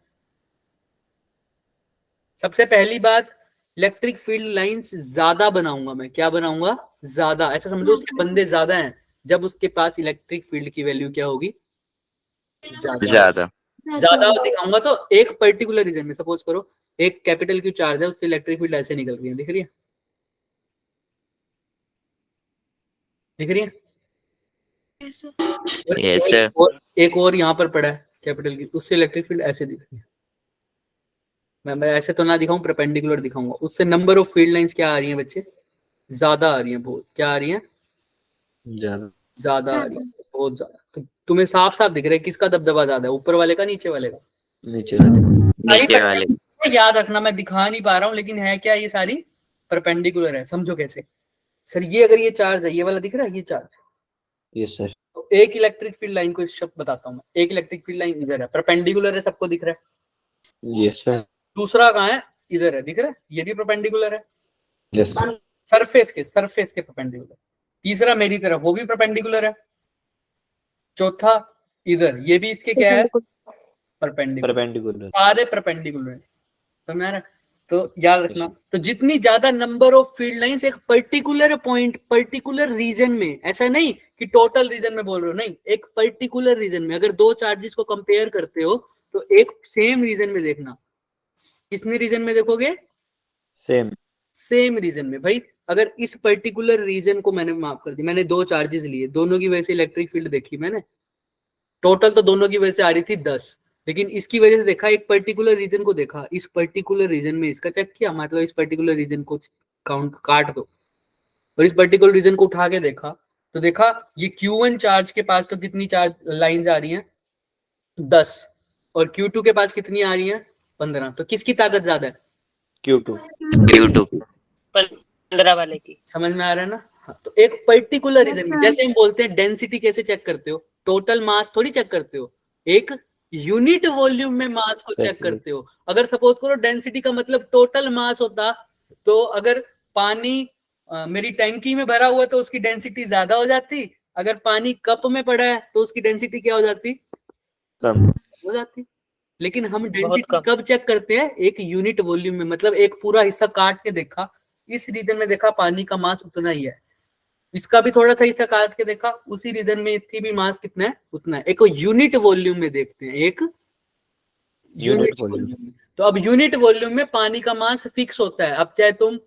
सबसे पहली बात, इलेक्ट्रिक फील्ड लाइंस ज्यादा बनाऊंगा मैं, क्या बनाऊंगा, ज्यादा। ऐसा समझो उसके बंदे ज्यादा हैं, जब उसके पास इलेक्ट्रिक फील्ड की वैल्यू क्या होगी, ज्यादा. ज्यादा दिखाऊंगा। तो एक पर्टिकुलर रीजन में, सपोज करो एक कैपिटल क्यू चार्ज है, उससे इलेक्ट्रिक फील्ड ऐसे निकल रही है, दिख रही है, दिख रही है। Yes, sir. एक और यहाँ पर पड़ा है कैपिटल की, उससे इलेक्ट्रिक फील्ड ऐसे दिख रही है। मैं ऐसे तो ना दिखाऊं, परपेंडिकुलर दिखाऊंगा। उससे नंबर ऑफ फील्ड लाइंस क्या आ रही हैं बच्चे, ज्यादा आ रही हैं, बहुत। क्या आ रही हैं, ज्यादा आ रही है, बहुत ज्यादा। तो तुम्हें साफ साफ दिख रहा है किसका दबदबा ज्यादा है, ऊपर वाले का, नीचे वाले का। नीचे वाले. याद रखना, मैं दिखा नहीं पा रहा हूँ, लेकिन है क्या, ये सारी परपेंडिकुलर है। समझो कैसे। सर ये अगर ये चार्ज है, ये वाला दिख रहा है, ये चार्ज, यस सर। तो एक इलेक्ट्रिक फील्ड लाइन को शब्द बताता हूँ मैं। एक इलेक्ट्रिक फील्ड लाइन इधर है, परपेंडिकुलर है, सबको दिख रहा है। Yes sir. दूसरा कहाँ है, इधर है, दिख रहा है, ये भी परपेंडिकुलर है। Yes sir. सरफेस के परपेंडिकुलर। तीसरा मेरी तरफ, वो भी परपेंडिकुलर है। चौथा इधर, ये भी इसके क्या है, परपेंडिकुलर। सारे परपेंडिकुलर है, समझ आ रहा है। तो याद रखना, तो जितनी ज्यादा नंबर ऑफ फील्ड लाइंस एक पर्टिकुलर पॉइंट, पर्टिकुलर रीजन में, ऐसा नहीं कि टोटल रीजन में बोल रहे हो, नहीं, एक पर्टिकुलर रीजन में। अगर दो चार्जेस को कंपेयर करते हो तो एक सेम रीजन में देखना। कितने रीजन में देखोगे, सेम रीजन में। भाई अगर इस पर्टिकुलर रीजन को मैंने माफ कर दी, मैंने दो चार्जेस लिए, दोनों की वजह से इलेक्ट्रिक फील्ड देखी मैंने, टोटल तो दोनों की वजह से आ रही थी 10, लेकिन इसकी वजह से देखा, एक पर्टिकुलर रीजन को देखा, इस पर्टिकुलर रीजन में इसका चेक किया, मतलब इस पर्टिकुलर रीजन को काट दो और इस पर्टिकुलर रीजन को उठा के देखा, तो देखा ये Q1 चार्ज के पास तो कितनी चार्ज लाइंस आ रही हैं, 10, और Q2 के पास कितनी आ रही हैं, 15। तो किसकी ताकत ज्यादा है, Q2 15 वाले की। समझ में आ रहा है ना। हाँ, तो एक पर्टिकुलर रीजन में, जैसे हम बोलते हैं डेंसिटी कैसे चेक करते हो, टोटल मास थोड़ी चेक करते हो, एक यूनिट वॉल्यूम में मास को चेक करते हो। अगर सपोज करो डेंसिटी का मतलब टोटल मास होता, तो अगर पानी मेरी टैंकी में भरा हुआ तो उसकी डेंसिटी ज्यादा हो जाती, अगर पानी कप में पड़ा है तो उसकी डेंसिटी क्या हो जाती? कम। हो जाती। लेकिन हम बहुत डेंसिटी कम। कब चेक करते हैं? एक यूनिट वॉल्यूम में, मतलब एक पूरा हिस्सा काट के देखा, इस रीजन में देखा पानी का मास उतना ही है, इसका भी थोड़ा सा हिस्सा काट के देखा, उसी रीजन में इसकी भी मास कितना है उतना है। एक यूनिट वॉल्यूम में देखते हैं, एक यूनिट वॉल्यूम में। तो अब यूनिट वॉल्यूम में पानी का मास फिक्स होता है। अब चाहे तुम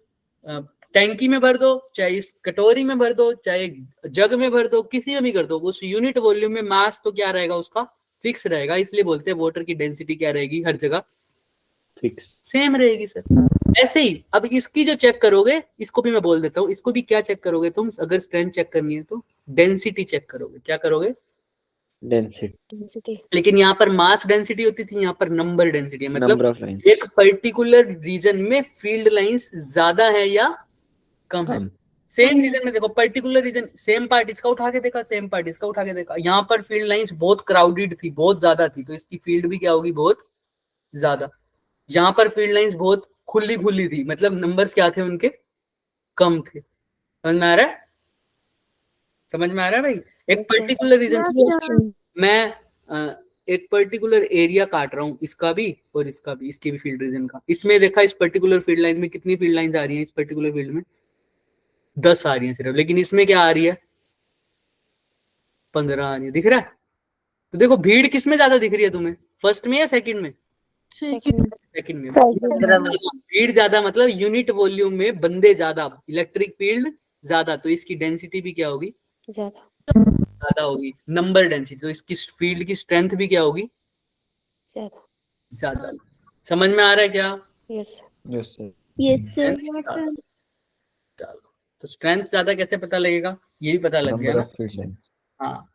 टैंकी में भर दो, चाहे इस कटोरी में भर दो, चाहे जग में भर दो, किसी में भी कर दो, उस यूनिट वॉल्यूम में मास तो क्या रहेगा? उसका फिक्स रहेगा। इसलिए बोलते हैं वाटर की डेंसिटी क्या रहेगी? हर जगह फिक्स। सेम रहेगी सर। ऐसे ही अब इसकी जो चेक करोगे, इसको भी मैं बोल देता हूँ, इसको भी क्या चेक करोगे तुम? अगर स्ट्रेंथ चेक करनी है तो डेंसिटी चेक करोगे। क्या करोगे? डेंसिटी। लेकिन यहाँ पर मास डेंसिटी होती थी, यहाँ पर नंबर डेंसिटी, मतलब नंबर ऑफ लाइंस। एक पर्टिकुलर रीजन में फील्ड लाइंस ज्यादा है या कम है। सेम रीजन में देखो, पर्टिकुलर रीजन, सेम पार्ट इसका उठा के देखा, सेम पार्ट इसका उठा के देखा, यहाँ पर फील्ड लाइंस बहुत क्राउडेड थी, बहुत ज्यादा थी, तो इसकी फील्ड भी क्या होगी? बहुत ज्यादा। यहाँ पर फील्ड लाइंस बहुत खुली खुली थी, मतलब नंबर्स क्या थे उनके? कम थे। समझ में आ रहा है? समझ में आ रहा है भाई? एक पर्टिकुलर रीजन, मैं एक पर्टिकुलर एरिया काट रहा हूँ, इसका भी और इसका भी, इसकी भी फील्ड रीजन का। इसमें देखा, इस पर्टिकुलर फील्ड लाइन में कितनी फील्ड लाइंस आ रही हैं? इस पर्टिकुलर फील्ड में 10 आ रही हैं सिर्फ, लेकिन इसमें क्या आ रही है? 15 आ रही है। दिख रहा है? तो देखो भीड़ किस में ज्यादा दिख रही है तुम्हें, फर्स्ट में या सेकंड में? सेकंड में। भीड़ ज्यादा मतलब यूनिट वॉल्यूम में बंदे ज्यादा, इलेक्ट्रिक फील्ड ज्यादा, तो इसकी डेंसिटी भी क्या होगी? ज्यादा होगी, नंबर डेंसिटी। तो इसकी फील्ड की स्ट्रेंथ भी क्या होगी? ज्यादा। समझ में आ रहा है क्या? Yes sir. Yes sir. चलो, तो स्ट्रेंथ ज्यादा कैसे पता लगेगा? ये भी पता लग गया नंबर ना? Of field lines. हाँ,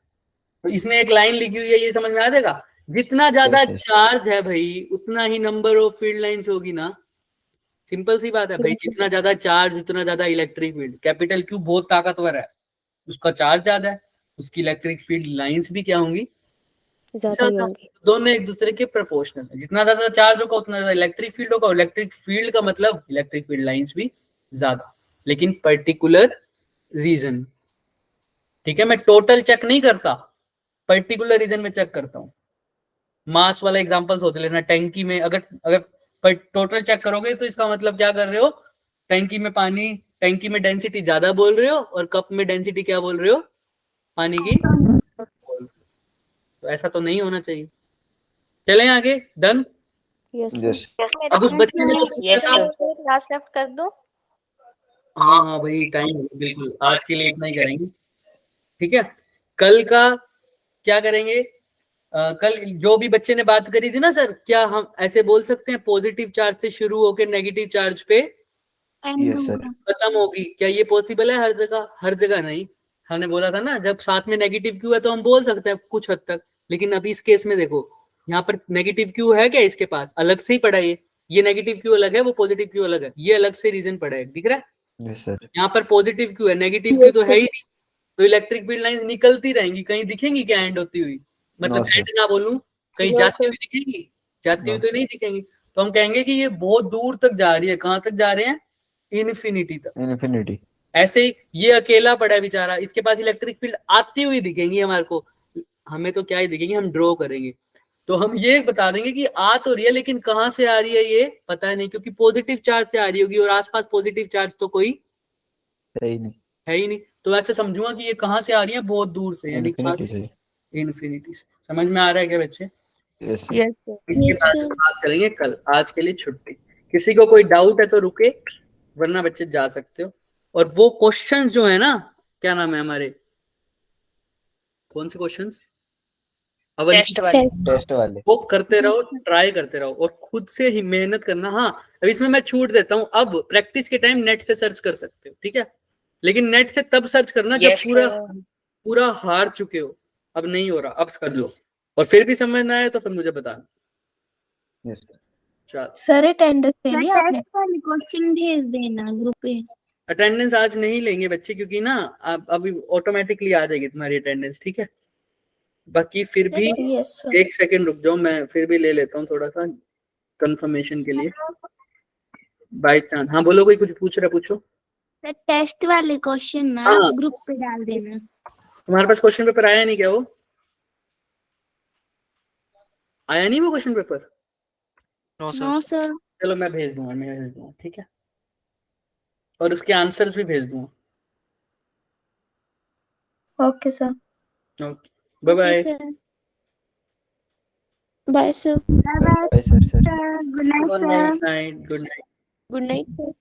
तो इसमें एक लाइन लिखी हुई है, ये समझ में आ जाएगा। जितना ज्यादा Yes, yes. चार्ज है भाई, उतना ही नंबर ऑफ फील्ड लाइंस होगी ना। सिंपल सी बात है भाई, जितना ज्यादा चार्ज उतना ज्यादा इलेक्ट्रिक फील्ड। कैपिटल क्यू बहुत ताकतवर है, उसका चार्ज ज्यादा है, उसकी इलेक्ट्रिक फील्ड लाइंस भी क्या होंगी? ज्यादा। दोनों एक दूसरे के प्रोपोर्शनल है। जितना ज्यादा चार्ज होगा उतना ज्यादा इलेक्ट्रिक फील्ड होगा, इलेक्ट्रिक फील्ड का मतलब इलेक्ट्रिक फील्ड लाइंस भी ज्यादा, लेकिन पर्टिकुलर रीजन। ठीक है, मैं टोटल चेक नहीं करता, पर्टिकुलर रीजन में चेक करता हूँ। मास वाला एग्जांपल्स होते लेना। टैंकी में अगर टोटल चेक करोगे तो इसका मतलब क्या कर रहे हो? टैंकी में पानी, टैंकी में डेंसिटी ज्यादा बोल रहे हो, और कप में डेंसिटी क्या बोल रहे हो? पानी की। तो ऐसा तो नहीं होना चाहिए। चलें आगे। डन। यस। अब उस बच्चे ने जो पूछा यस था, सर। लास्ट लेफ्ट कर दो। हाँ भाई टाइम, बिल्कुल आज के लिए इतना ही करेंगे। ठीक है, कल का क्या करेंगे? कल जो भी बच्चे ने बात करी थी ना सर, क्या हम ऐसे बोल सकते हैं पॉजिटिव चार्ज से शुरू होकर नेगेटिव चार्ज पे यस सर। खत्म होगी? क्या ये पॉसिबल है हर जगह? हर जगह नहीं। हमने बोला था ना, जब साथ में नेगेटिव क्यू है तो हम बोल सकते हैं कुछ हद तक, लेकिन अभी इस केस में देखो, यहाँ पर नेगेटिव क्यू है क्या? इसके पास अलग से ही पड़ा है, ये नेगेटिव क्यू अलग है, वो पॉजिटिव क्यू अलग है, ये अलग से रीजन पड़ा है। दिख रहा है? Yes sir. यहाँ पर पॉजिटिव क्यू है, नेगेटिव क्यू तो है ही नहीं, तो इलेक्ट्रिक फील्ड लाइंस निकलती रहेंगी। कहीं दिखेंगी क्या एंड होती हुई? मतलब No, एंड ना बोलूं, कहीं जाती हुई दिखेंगी? जाती हुई No. तो नहीं दिखेंगी। तो हम कहेंगे कि ये बहुत दूर तक जा रही है। कहां तक जा रहे हैं? इन्फिनिटी तक। इन्फिनिटी। ऐसे ही ये अकेला पड़ा है बेचारा, इसके पास इलेक्ट्रिक फील्ड आती हुई दिखेंगी हमारे को, हमें तो क्या ही दिखेंगे, हम ड्रॉ करेंगे तो हम ये बता देंगे कि आ तो रही है, लेकिन कहां से आ रही है ये पता नहीं, क्योंकि पॉजिटिव चार्ज से आ रही होगी और आसपास पॉजिटिव चार्ज तो कोई सही नहीं है ही नहीं। तो ऐसे समझूंगा कि ये कहां से आ रही है? बहुत दूर से, यानी इन्फिनिटी से। इन्फिनिटी से। समझ में आ रहा है क्या बच्चे? Yes sir. यस इसके बाद बात करेंगे कल। आज के लिए छुट्टी। किसी को कोई डाउट है तो रुके, वरना बच्चे जा सकते हो। और वो क्वेश्चंस जो है ना, क्या नाम है हमारे, कौन से क्वेश्चंस? टेस्ट वाले। टेस्ट वाले। वो करते रहो, ट्राई करते रहो और खुद से ही मेहनत करना। हाँ, अब इसमें मैं छूट देता हूँ, अब प्रैक्टिस के टाइम नेट से सर्च कर सकते हो, ठीक है, लेकिन नेट से तब सर्च करना जब Yes, पूरा हार चुके हो। अब नहीं हो रहा, अब कर लो, और फिर भी समझ ना आए तो फिर मुझे बताना। Yes sir. चलो, सर अटेंडेंस ले लिया आपने? टेस्ट वाली क्वेश्चन भेज देना ग्रुप पे। अटेंडेंस आज नहीं लेंगे बच्चे, क्योंकि ना अब अभी ऑटोमेटिकली आ जाएगी तुम्हारी अटेंडेंस, ठीक है। बाकी फिर भी यस सर। एक सेकंड रुक जाओ, मैं फिर भी ले लेता हूँ थोड़ा सा कंफर्मेशन के लिए, बाय चांस। हाँ बोलो, कोई कुछ पूछ रहा, पूछो। टेस्ट वाले क्वेश्चन ना हाँ। ग्रुप पे डाल देना। तुम्हारे पास क्वेश्चन पेपर आया नहीं क्या? वो आया नहीं वो क्वेश्चन पेपर? No sir. चलो मैं भेज दूंगा, ठीक है, और उसके आंसर्स भी भेज दूंगा। Okay sir. Okay, bye bye. Bye sir. Bye sir. Good night Good sir. night. Good night. Good night sir.